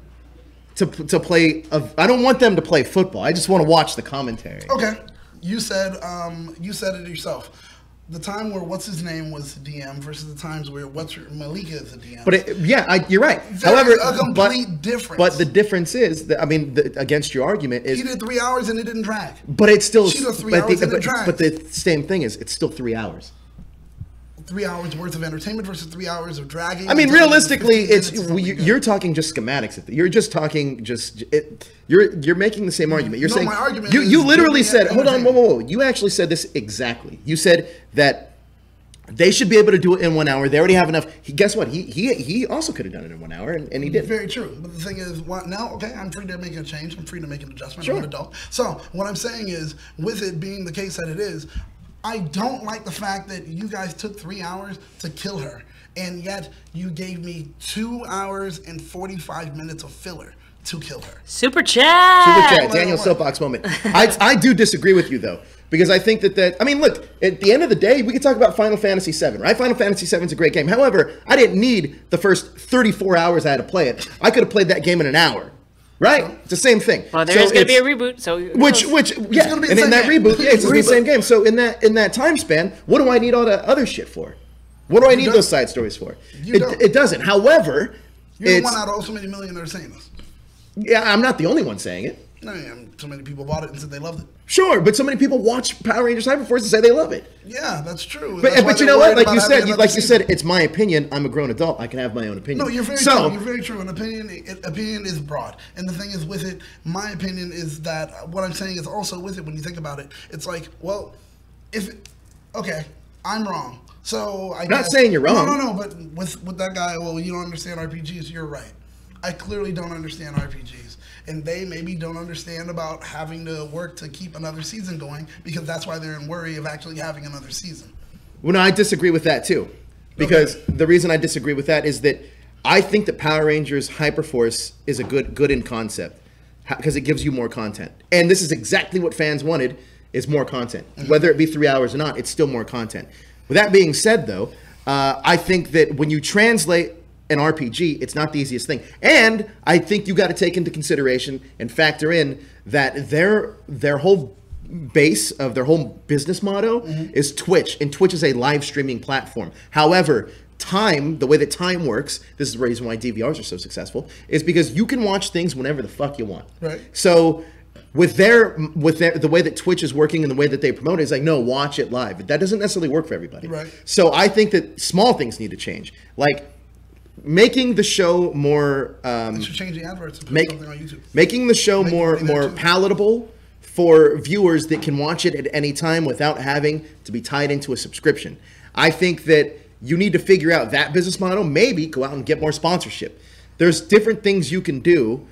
Speaker 8: to play. I don't want them to play football. I just want to watch the commentary.
Speaker 9: Okay, you said it yourself. The time where what's his name was the DM versus the times where Malika is the DM.
Speaker 8: But you're right.
Speaker 9: However, a complete difference.
Speaker 8: But the difference is that against your argument is
Speaker 9: he did 3 hours and it didn't drag.
Speaker 8: But it's still
Speaker 9: she did 3 hours and it dragged.
Speaker 8: But the same thing is it's still 3 hours.
Speaker 9: 3 hours worth of entertainment versus 3 hours of dragging.
Speaker 8: I mean, realistically, you're talking just schematics. You're just talking You're making the same argument. You're saying
Speaker 9: my argument
Speaker 8: you literally said, hold on, whoa. You actually said this exactly. You said that they should be able to do it in 1 hour. They already have enough. Guess what? He also could have done it in 1 hour, and he did.
Speaker 9: Very true. But the thing is, now, okay, I'm free to make a change. I'm free to make an adjustment.
Speaker 8: Sure.
Speaker 9: I'm an adult. So what I'm saying is, with it being the case that it is, I don't like the fact that you guys took 3 hours to kill her, and yet you gave me 2 hours and 45 minutes of filler to kill her.
Speaker 7: Super chat.
Speaker 8: Daniel soapbox moment. I do disagree with you though, because I think that I mean, look, at the end of the day, we could talk about Final Fantasy VII, right? Final Fantasy VII is a great game. However, I didn't need the first 34 hours I had to play it. I could have played that game in an hour. Right, it's the same thing.
Speaker 7: Well, there is going to be a reboot, so
Speaker 8: and in that reboot, it's the same game. So in that time span, what do I need all that other shit for? What do I need those side stories for? It doesn't. However,
Speaker 9: you're one out of so many million that are saying this.
Speaker 8: Yeah, I'm not the only one saying it.
Speaker 9: No, so many people bought it and said they loved it.
Speaker 8: Sure, but so many people watch Power Rangers Hyperforce and say they love it.
Speaker 9: Yeah, that's true.
Speaker 8: But you know what? Like you said, it's my opinion. I'm a grown adult. I can have my own opinion.
Speaker 9: No, you're very true. You're very true. An opinion is broad. And the thing is with it, my opinion is that what I'm saying is also with it, when you think about it, it's like, well, okay, I'm wrong. So I'm
Speaker 8: not saying you're wrong.
Speaker 9: No, but with that guy, well, you don't understand RPGs. You're right. I clearly don't understand RPGs. And they maybe don't understand about having to work to keep another season going, because that's why they're in worry of actually having another season.
Speaker 8: Well, no, I disagree with that too. Because the reason I disagree with that is that I think that Power Rangers Hyperforce is a good in concept, because it gives you more content. And this is exactly what fans wanted, is more content. Whether it be 3 hours or not, it's still more content. With that being said, though, I think that when you translate an RPG, it's not the easiest thing. And I think you got to take into consideration and factor in that their whole base of their whole business motto is Twitch, and Twitch is a live streaming platform. However, the way that time works, this is the reason why DVRs are so successful, is because you can watch things whenever the fuck you want.
Speaker 9: Right.
Speaker 8: So with the way that Twitch is working and the way that they promote it, is like, no, watch it live. That doesn't necessarily work for everybody.
Speaker 9: Right.
Speaker 8: So I think that small things need to change, like making the show more.
Speaker 9: They should change the adverts and put something on YouTube.
Speaker 8: Making the show more palatable for viewers that can watch it at any time without having to be tied into a subscription. I think that you need to figure out that business model. Maybe go out and get more sponsorship. There's different things you can do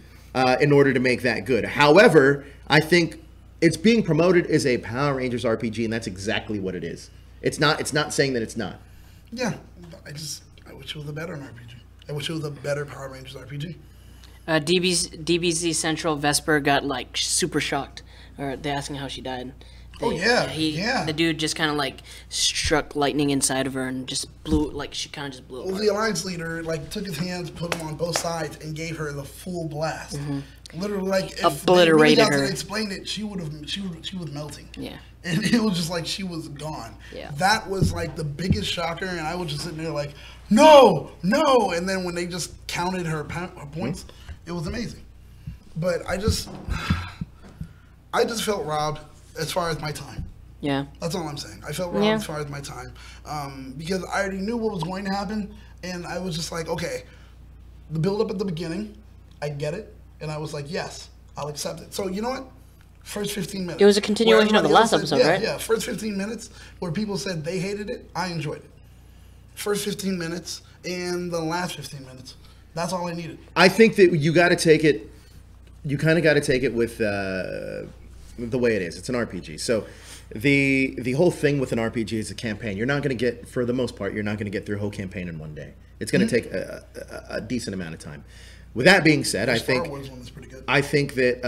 Speaker 8: in order to make that good. However, I think it's being promoted as a Power Rangers RPG, and that's exactly what it is. It's not saying that it's not.
Speaker 9: Yeah, I wish it was a better RPG. I wish it was a better Power Rangers RPG.
Speaker 7: DBZ Central Vesper got like super shocked, or they asking how she died. The dude just kind of like struck lightning inside of her and just blew, like she kind of just blew.
Speaker 9: Well, the Alliance leader like took his hands, put them on both sides, and gave her the full blast. Literally, like if
Speaker 7: obliterated
Speaker 9: they really got
Speaker 7: her.
Speaker 9: to explain it, she was melting.
Speaker 7: Yeah.
Speaker 9: And it was just like she was gone.
Speaker 7: Yeah.
Speaker 9: That was like the biggest shocker, and I was just sitting there like, no. And then when they just counted her points, it was amazing. But I just felt robbed as far as my time.
Speaker 7: Yeah.
Speaker 9: That's all I'm saying. I felt robbed as far as my time because I already knew what was going to happen, and I was just like, okay, the build up at the beginning, I get it, and I was like, yes, I'll accept it. So you know what? First 15 minutes.
Speaker 7: It was a continuation of the last episode, right?
Speaker 9: Yeah, first 15 minutes where people said they hated it, I enjoyed it. First 15 minutes and the last 15 minutes. That's all I needed.
Speaker 8: I think that you got to take it. You kind of got to take it with the way it is. It's an RPG. So the whole thing with an RPG is a campaign. You're not going to get, for the most part, you're not going to get through a whole campaign in one day. It's going to take a decent amount of time. With that being said, I think that,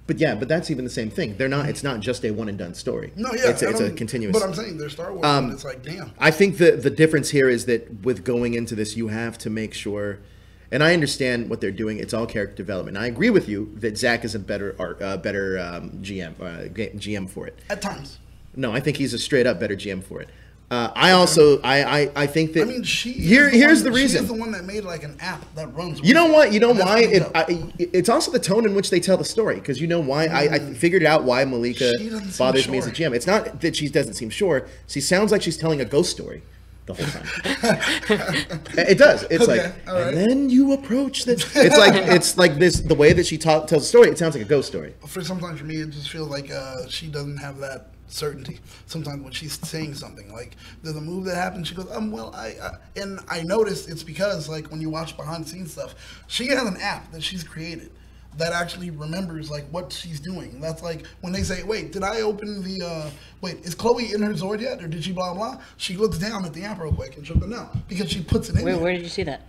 Speaker 8: but that's even the same thing. They're not. It's not just a one and done story.
Speaker 9: No, yeah,
Speaker 8: it's a continuous.
Speaker 9: But I'm saying they're Star Wars, and it's like, damn.
Speaker 8: I think the difference here is that with going into this, you have to make sure. And I understand what they're doing. It's all character development. I agree with you that Zach is a better GM for it.
Speaker 9: At times.
Speaker 8: No, I think he's a straight up better GM for it. I think that.
Speaker 9: I mean,
Speaker 8: here's the reason.
Speaker 9: She's the one that made like an app that runs.
Speaker 8: You know what? You know why? It's also the tone in which they tell the story. Because you know why? I figured out why Malika bothers me as a GM. It's not that she doesn't seem sure. She sounds like she's telling a ghost story the whole time. It does. It's like, and then you approach this. It's like this. The way that she tells the story, it sounds like a ghost story.
Speaker 9: Sometimes for me, it just feels like she doesn't have that certainty. Sometimes when she's saying something, like there's a move that happens, she goes, and I noticed it's because like when you watch behind the scenes stuff, she has an app that she's created that actually remembers like what she's doing. That's like when they say, wait, did I open the is Chloe in her Zord yet, or did she blah blah? She looks down at the app real quick and she'll go, no, because she puts it in there.
Speaker 7: Where did you see that?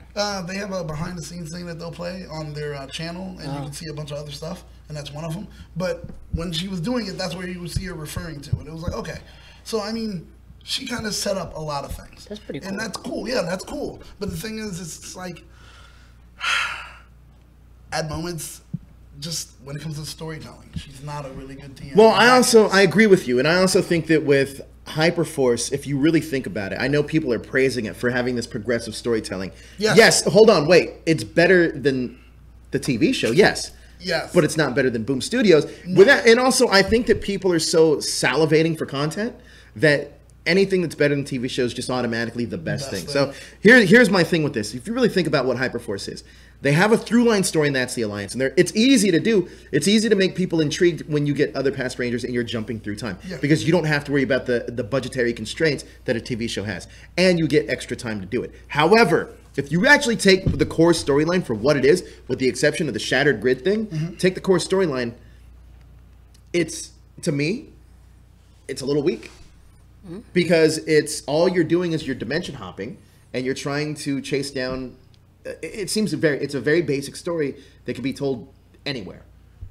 Speaker 9: They have a behind the scenes thing that they'll play on their channel, and you can see a bunch of other stuff, and that's one of them. But when she was doing it, that's where you would see her referring to it. It was like, okay, so I mean, she kind of set up a lot of things.
Speaker 7: That's pretty cool.
Speaker 9: And that's cool. Yeah, that's cool. But the thing is, it's like at moments, just when it comes to storytelling, she's not a really good DM.
Speaker 8: Well, I agree with you, and I also think that with Hyperforce, if you really think about it, I know people are praising it for having this progressive storytelling. Yes, hold on, wait. It's better than the TV show, yes.
Speaker 9: Yes.
Speaker 8: But it's not better than Boom Studios. No. With that, and also, I think that people are so salivating for content that anything that's better than TV shows is just automatically the best thing. So here's my thing with this. If you really think about what Hyperforce is, they have a through-line story, and that's the Alliance. And it's easy to do. It's easy to make people intrigued when you get other past Rangers and you're jumping through time. Yeah. Because you don't have to worry about the budgetary constraints that a TV show has. And you get extra time to do it. However, if you actually take the core storyline for what it is, with the exception of the Shattered Grid thing, take the core storyline, to me, it's a little weak. Because it's all you're doing is you're dimension hopping, and you're trying to chase down. It seems it's a very basic story that can be told anywhere,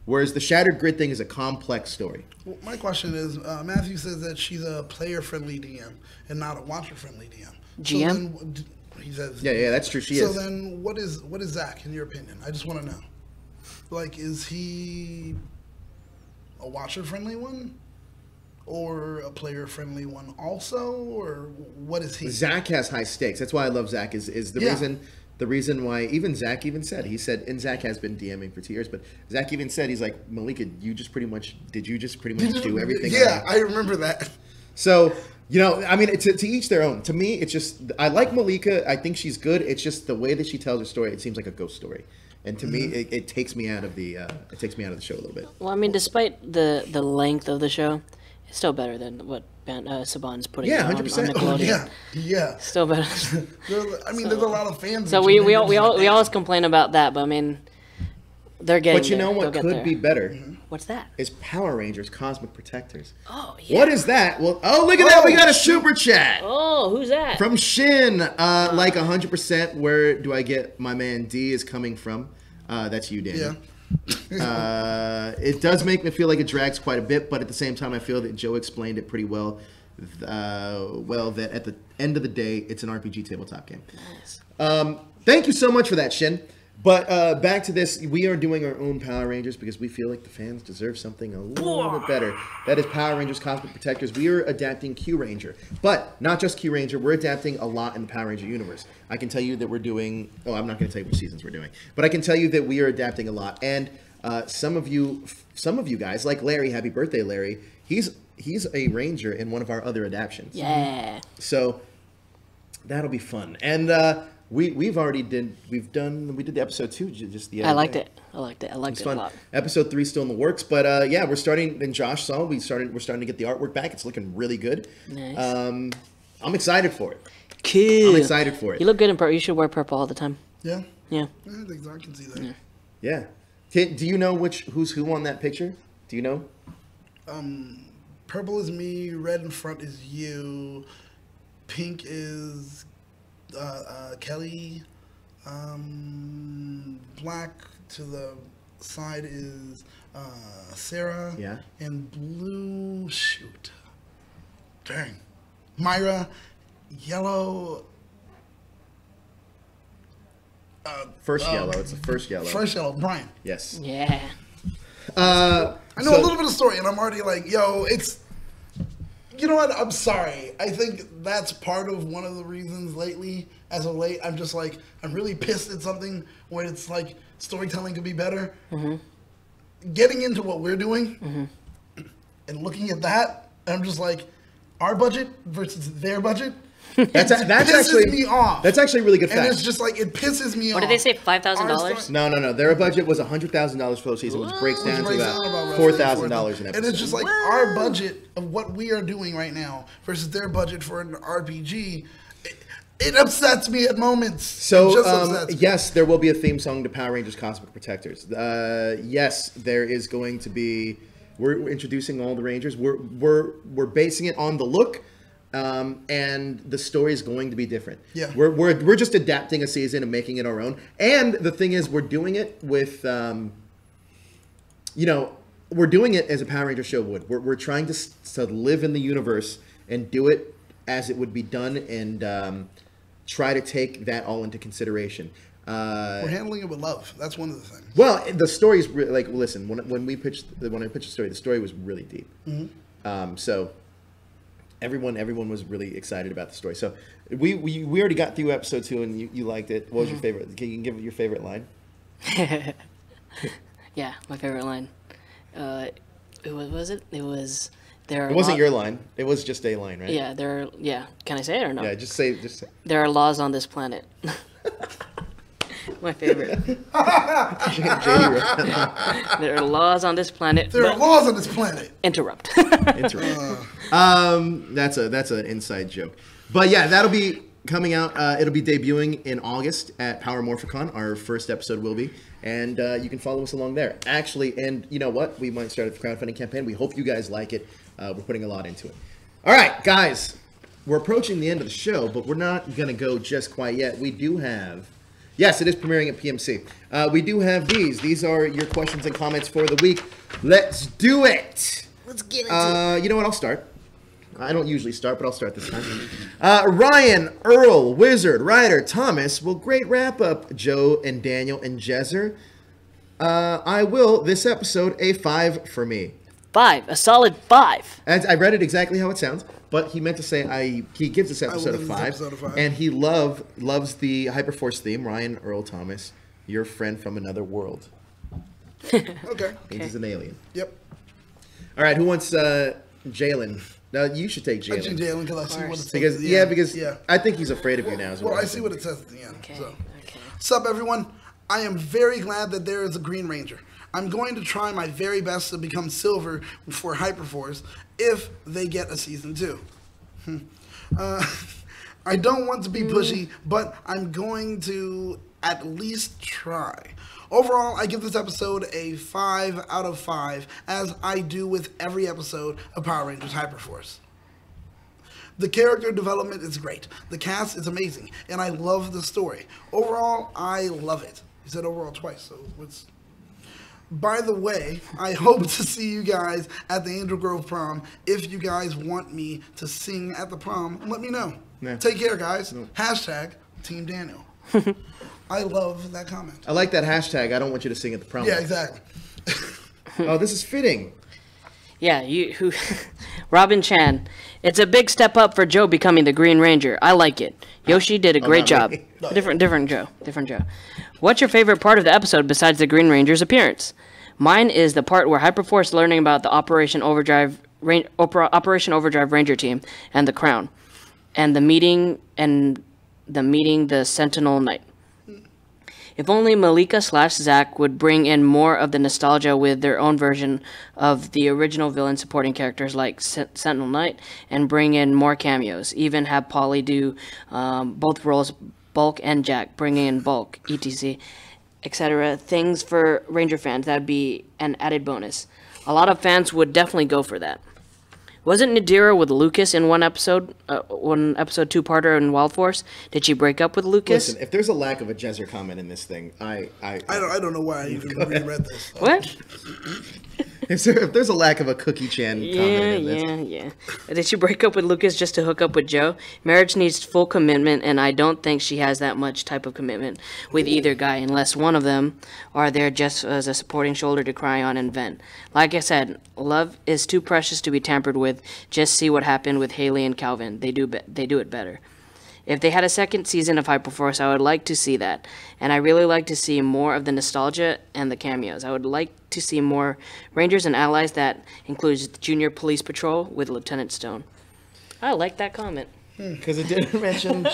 Speaker 8: whereas the Shattered Grid thing is a complex story.
Speaker 9: Well, my question is, Matthew says that she's a player-friendly DM and not a watcher-friendly DM.
Speaker 7: GM.
Speaker 9: So then, he says,
Speaker 8: yeah, that's true. She is.
Speaker 9: So then, what is Zach in your opinion? I just want to know. Like, is he a watcher-friendly one? Or a player-friendly one also? Or what is he?
Speaker 8: Zach has high stakes. That's why I love Zach. Is the reason the reason why even Zach even said, he said, and Zach has been DMing for 2 years, but Zach even said, he's like, Malika, did you just pretty much do everything?
Speaker 9: Yeah, I remember that.
Speaker 8: So, you know, I mean, to each their own. To me, it's just, I like Malika. I think she's good. It's just the way that she tells her story. It seems like a ghost story. And to me, it takes me out of the show a little bit.
Speaker 7: Well, I mean, despite the length of the show, it's still better than what Saban's putting out on Nickelodeon.
Speaker 9: Yeah.
Speaker 7: Still better.
Speaker 9: I mean, there's a lot of fans.
Speaker 7: So we always complain about that, but I mean, they're getting.
Speaker 8: But you know what could be better?
Speaker 7: What's that?
Speaker 8: Is Power Rangers Cosmic Protectors.
Speaker 7: Oh, yeah.
Speaker 8: What is that? Well, look at that. We got a super chat.
Speaker 7: Oh, who's that?
Speaker 8: From Shin. Like 100%. Where do I get my man D is coming from? That's you, Daniel. Yeah. It does make me feel like it drags quite a bit, but at the same time, I feel that Joe explained it pretty well. That at the end of the day, it's an RPG tabletop game. Nice. Thank you so much for that, Shin. But back to this, we are doing our own Power Rangers because we feel like the fans deserve something a little bit better. That is Power Rangers Cosmic Protectors. We are adapting Q Ranger. But not just Q Ranger, we're adapting a lot in the Power Ranger universe. I can tell you that we're doing, I'm not going to tell you which seasons we're doing, but I can tell you that we are adapting a lot. And some of you guys, like Larry, happy birthday, Larry, he's a Ranger in one of our other adaptions.
Speaker 7: Yeah.
Speaker 8: So that'll be fun. And we did the episode 2 just the other
Speaker 7: I liked
Speaker 8: day.
Speaker 7: it. I liked it a lot.
Speaker 8: Episode 3 still in the works, but yeah, we're starting. And Josh saw we're starting to get the artwork back. It's looking really good.
Speaker 7: Nice.
Speaker 8: I'm excited for it.
Speaker 7: Cool.
Speaker 8: I'm excited for it.
Speaker 7: You look good in purple. You should wear purple all the time.
Speaker 9: Yeah.
Speaker 7: Yeah.
Speaker 9: I think I can see that.
Speaker 8: Yeah. Do you know who's who on that picture? Do you know?
Speaker 9: Purple is me. Red in front is you. Pink is Kelly. Black to the side is Sarah.
Speaker 8: Yeah.
Speaker 9: And blue, dang, Myra. Yellow.
Speaker 8: First yellow. It's the first yellow.
Speaker 9: First yellow, Brian.
Speaker 8: Yes.
Speaker 7: Yeah.
Speaker 9: I know a little bit of story, and I'm already like, yo, it's. You know what? I'm sorry. I think that's part of one of the reasons lately, as of late, I'm just like, I'm really pissed at something where it's like storytelling could be better. Mm-hmm. Getting into what we're doing and looking at that, I'm just like, our budget versus their budget.
Speaker 8: That's
Speaker 9: pisses me off.
Speaker 8: That's actually a really good fact.
Speaker 9: And it's just like, it pisses me off.
Speaker 7: What did they say? $5,000?
Speaker 8: No. Their budget was $100,000 for the season, which breaks down to about $4,000 an episode.
Speaker 9: And it's just like our budget of what we are doing right now versus their budget for an RPG. It upsets me at moments.
Speaker 8: So, yes, there will be a theme song to Power Rangers Cosmic Protectors. Yes, there is going to be. We're introducing all the Rangers. We're basing it on the look. And the story is going to be different.
Speaker 9: Yeah,
Speaker 8: we're just adapting a season and making it our own. And the thing is, we're doing it with, we're doing it as a Power Ranger show would. We're trying to live in the universe and do it as it would be done, and try to take that all into consideration.
Speaker 9: We're handling it with love. That's one of the things.
Speaker 8: Well, the story is like, listen, when I pitched the story was really deep. Mm-hmm. So. Everyone was really excited about the story. So we already got through episode 2, and you liked it. What was your favorite? Can you give it your favorite line?
Speaker 7: Yeah, my favorite line. What was it? It was there.
Speaker 8: It wasn't your line. It was just a line, right?
Speaker 7: Yeah, Can I say it or no?
Speaker 8: Yeah, just say.
Speaker 7: There are laws on this planet. My favorite. There are laws on this planet.
Speaker 9: There are laws on this planet.
Speaker 7: Interrupt.
Speaker 8: That's an inside joke. But yeah, that'll be coming out. It'll be debuting in August at Power Morphicon. Our first episode will be. And you can follow us along there. Actually, and you know what? We might start a crowdfunding campaign. We hope you guys like it. We're putting a lot into it. All right, guys. We're approaching the end of the show, but we're not going to go just quite yet. We do have... Yes, it is premiering at PMC. We do have these. These are your questions and comments for the week. Let's do it.
Speaker 7: Let's get into it.
Speaker 8: You know what? I'll start. I don't usually start, but I'll start this time. Ryan, Earl, Wizard, Ryder, Thomas. Well, great wrap up, Joe and Daniel and Jezzer. I will, this episode, a 5 for me.
Speaker 7: 5. A solid 5.
Speaker 8: And I read it exactly how it sounds, but but he meant to say he gives this episode a 5, and he loves the Hyperforce theme. Ryan Earl Thomas, your friend from another world.
Speaker 9: Okay.
Speaker 8: He's an alien.
Speaker 9: Yep.
Speaker 8: All right, who wants Jalen? No, you should take Jalen.
Speaker 9: I choose Jalen because I see what it says.
Speaker 8: Because I think he's afraid of you now.
Speaker 9: Well, I see what it says at the end. So. Sup, everyone? I am very glad that there is a Green Ranger. I'm going to try my very best to become silver for Hyperforce if they get a season 2. I don't want to be pushy, but I'm going to at least try. Overall, I give this episode a 5 out of 5, as I do with every episode of Power Rangers Hyperforce. The character development is great, the cast is amazing, and I love the story. Overall, I love it. He said overall twice, so what's... By the way, I hope to see you guys at the Angel Grove Prom. If you guys want me to sing at the prom, let me know.
Speaker 8: Yeah.
Speaker 9: Take care, guys. Hashtag Team Daniel. I love that comment.
Speaker 8: I like that hashtag. I don't want you to sing at the prom.
Speaker 9: Yeah, exactly.
Speaker 8: Oh, this is fitting.
Speaker 7: Yeah, Robin Chan. It's a big step up for Joe becoming the Green Ranger. I like it. Yoshi did a great job. Different Joe. What's your favorite part of the episode besides the Green Ranger's appearance? Mine is the part where Hyperforce learning about the Operation Overdrive Ranger team and the Crown, and the meeting the Sentinel Knight. If only Malika/Zach would bring in more of the nostalgia with their own version of the original villain supporting characters like Sentinel Knight, and bring in more cameos. Even have Polly do both roles, Bulk and Jack, bringing in Bulk, etc., etc. Things for Ranger fans, that'd be an added bonus. A lot of fans would definitely go for that. Wasn't Nadira with Lucas in one episode 2-parter in Wild Force? Did she break up with Lucas?
Speaker 8: Listen, if there's a lack of a Jezzer comment in this thing, I
Speaker 9: don't know why I even reread this.
Speaker 7: What?
Speaker 8: If there's a lack of a Cookie Chan comment in this.
Speaker 7: Yeah. Did she break up with Lucas just to hook up with Joe? Marriage needs full commitment, and I don't think she has that much type of commitment with either guy, unless one of them are there just as a supporting shoulder to cry on and vent. Like I said, love is too precious to be tampered with. Just see what happened with Haley and Calvin. They do it better. If they had a second season of Hyperforce, I would like to see that. And I really like to see more of the nostalgia and the cameos. I would like to see more Rangers and Allies that includes Junior Police Patrol with Lieutenant Stone. I like that comment.
Speaker 8: Because it didn't mention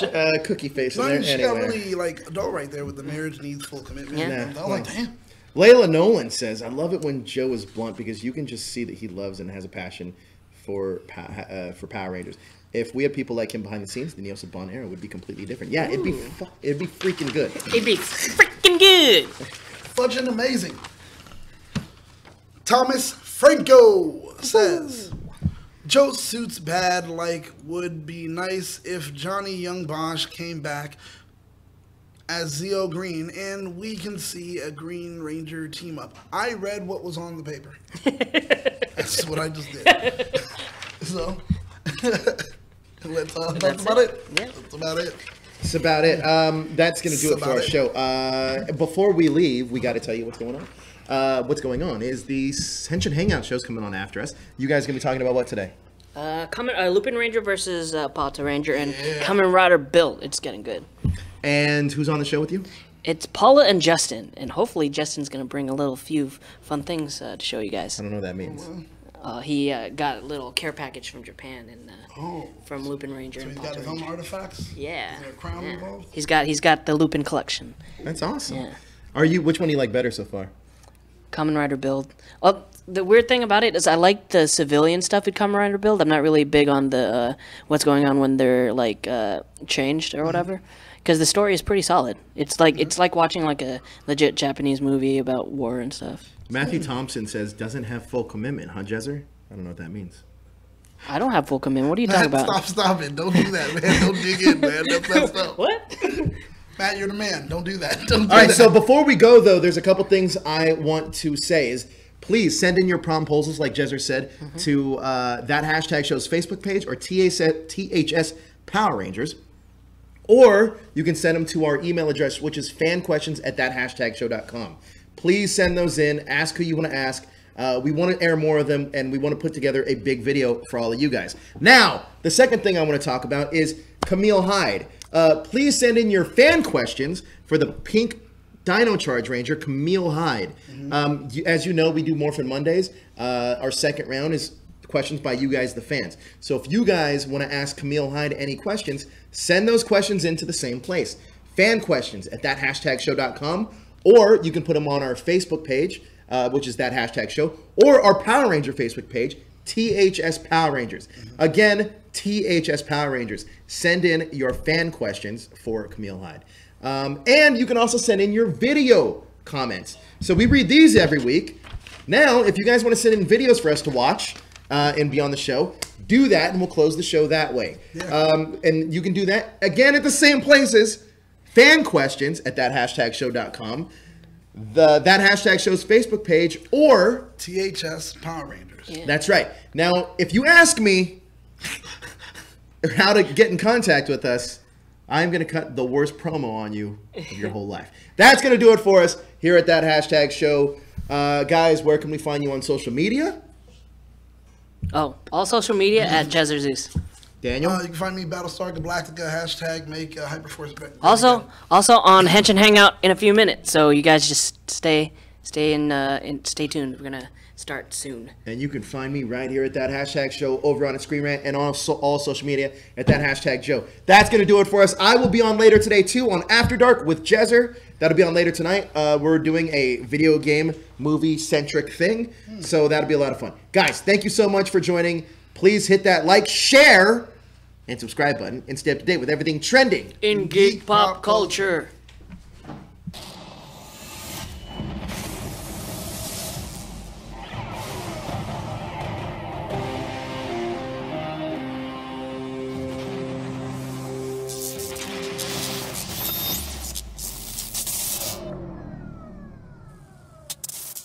Speaker 8: Cookie Face in there
Speaker 9: She
Speaker 8: anyway.
Speaker 9: got really adult right there with the marriage needs full commitment.
Speaker 8: Yeah.
Speaker 9: I was like, damn.
Speaker 8: Layla Nolan says, I love it when Joe is blunt because you can just see that he loves and has a passion for Power Rangers. If we had people like him behind the scenes, the Neil Bon era would be completely different. Yeah, it'd be freaking good.
Speaker 7: It'd be freaking good.
Speaker 9: Fudging amazing. Thomas Franco says, Joe suits bad, like would be nice if Johnny Young Bosch came back as Zeo Green and we can see a Green Ranger team up. I read what was on the paper. That's what I just did. So, that's about it.
Speaker 7: Yeah.
Speaker 9: That's about it.
Speaker 8: That's about it. That's going to do it for our show. Before we leave, we got to tell you what's going on. What's going on is the Henshin Hangout show's coming on after us. You guys going to be talking about what today?
Speaker 7: Lupin Ranger versus Pata Ranger and Kamen Rider Build. It's getting good.
Speaker 8: And who's on the show with you?
Speaker 7: It's Paula and Justin, and hopefully Justin's going to bring a few fun things to show you guys.
Speaker 8: I don't know what that means.
Speaker 7: He got a little care package from Japan and from Lupin Ranger.
Speaker 9: So
Speaker 7: and
Speaker 9: he's got his own artifacts?
Speaker 7: Yeah.
Speaker 9: Is there a crown involved?
Speaker 7: He's got the Lupin collection.
Speaker 8: That's awesome.
Speaker 7: Yeah.
Speaker 8: Which one do you like better so far?
Speaker 7: Kamen Rider Build. Well, the weird thing about it is I like the civilian stuff with Kamen Rider Build. I'm not really big on the what's going on when they're changed or whatever. Because the story is pretty solid. It's like watching a legit Japanese movie about war and stuff.
Speaker 8: Matthew Thompson says, doesn't have full commitment, huh, Jezzer? I don't know what that means.
Speaker 7: I don't have full commitment. What are you talking about?
Speaker 9: Stop it. Don't do that, man. Don't dig in, man. That's messed up.
Speaker 7: What?
Speaker 9: Matt, you're the man. Don't do that.
Speaker 8: All right, so before we go, though, there's a couple things I want to say is, please send in your promposals, like Jezzer said, to that hashtag show's Facebook page or THS Power Rangers. Or you can send them to our email address, which is fanquestions@thathashtagshow.com. Please send those in. Ask who you want to ask. We want to air more of them, and we want to put together a big video for all of you guys. Now, the second thing I want to talk about is Camille Hyde. Please send in your fan questions for the pink Dino Charge Ranger, Camille Hyde. As you know, we do Morphin Mondays. Our second round is questions by you guys, the fans. So if you guys want to ask Camille Hyde any questions, send those questions into the same place. Fan questions at thathashtagshow.com, or you can put them on our Facebook page, which is that hashtag show, or our Power Ranger Facebook page, THS Power Rangers. Again, THS Power Rangers. Send in your fan questions for Camille Hyde. And you can also send in your video comments. So we read these every week. Now, if you guys want to send in videos for us to watch and be on the show, do that, and we'll close the show that way. And you can do that, again, at the same places. Fan questions at thathashtagshow.com, That Hashtag Show's Facebook page, or
Speaker 9: THS Power Rangers.
Speaker 8: That's right. Now, if you ask me how to get in contact with us, I'm going to cut the worst promo on you of your whole life. That's going to do it for us here at That Hashtag Show. Guys, where can we find you on social media?
Speaker 7: Oh, all social media at Jezzer Reyes.
Speaker 8: Daniel?
Speaker 9: You can find me Battlestar Galactica, hashtag make Hyperforce great.
Speaker 7: Also on Henshin Hangout in a few minutes. So you guys just stay tuned. We're gonna start soon.
Speaker 8: And you can find me right here at That Hashtag Show over on Screen Rant and also all social media at That Hashtag Joe. That's gonna do it for us. I will be on later today too on After Dark with Jezzer. That'll be on later tonight. We're doing a video game movie centric thing, so that'll be a lot of fun. Guys, thank you so much for joining. Please hit that like, share, and subscribe button and stay up to date with everything trending
Speaker 7: in geek pop culture.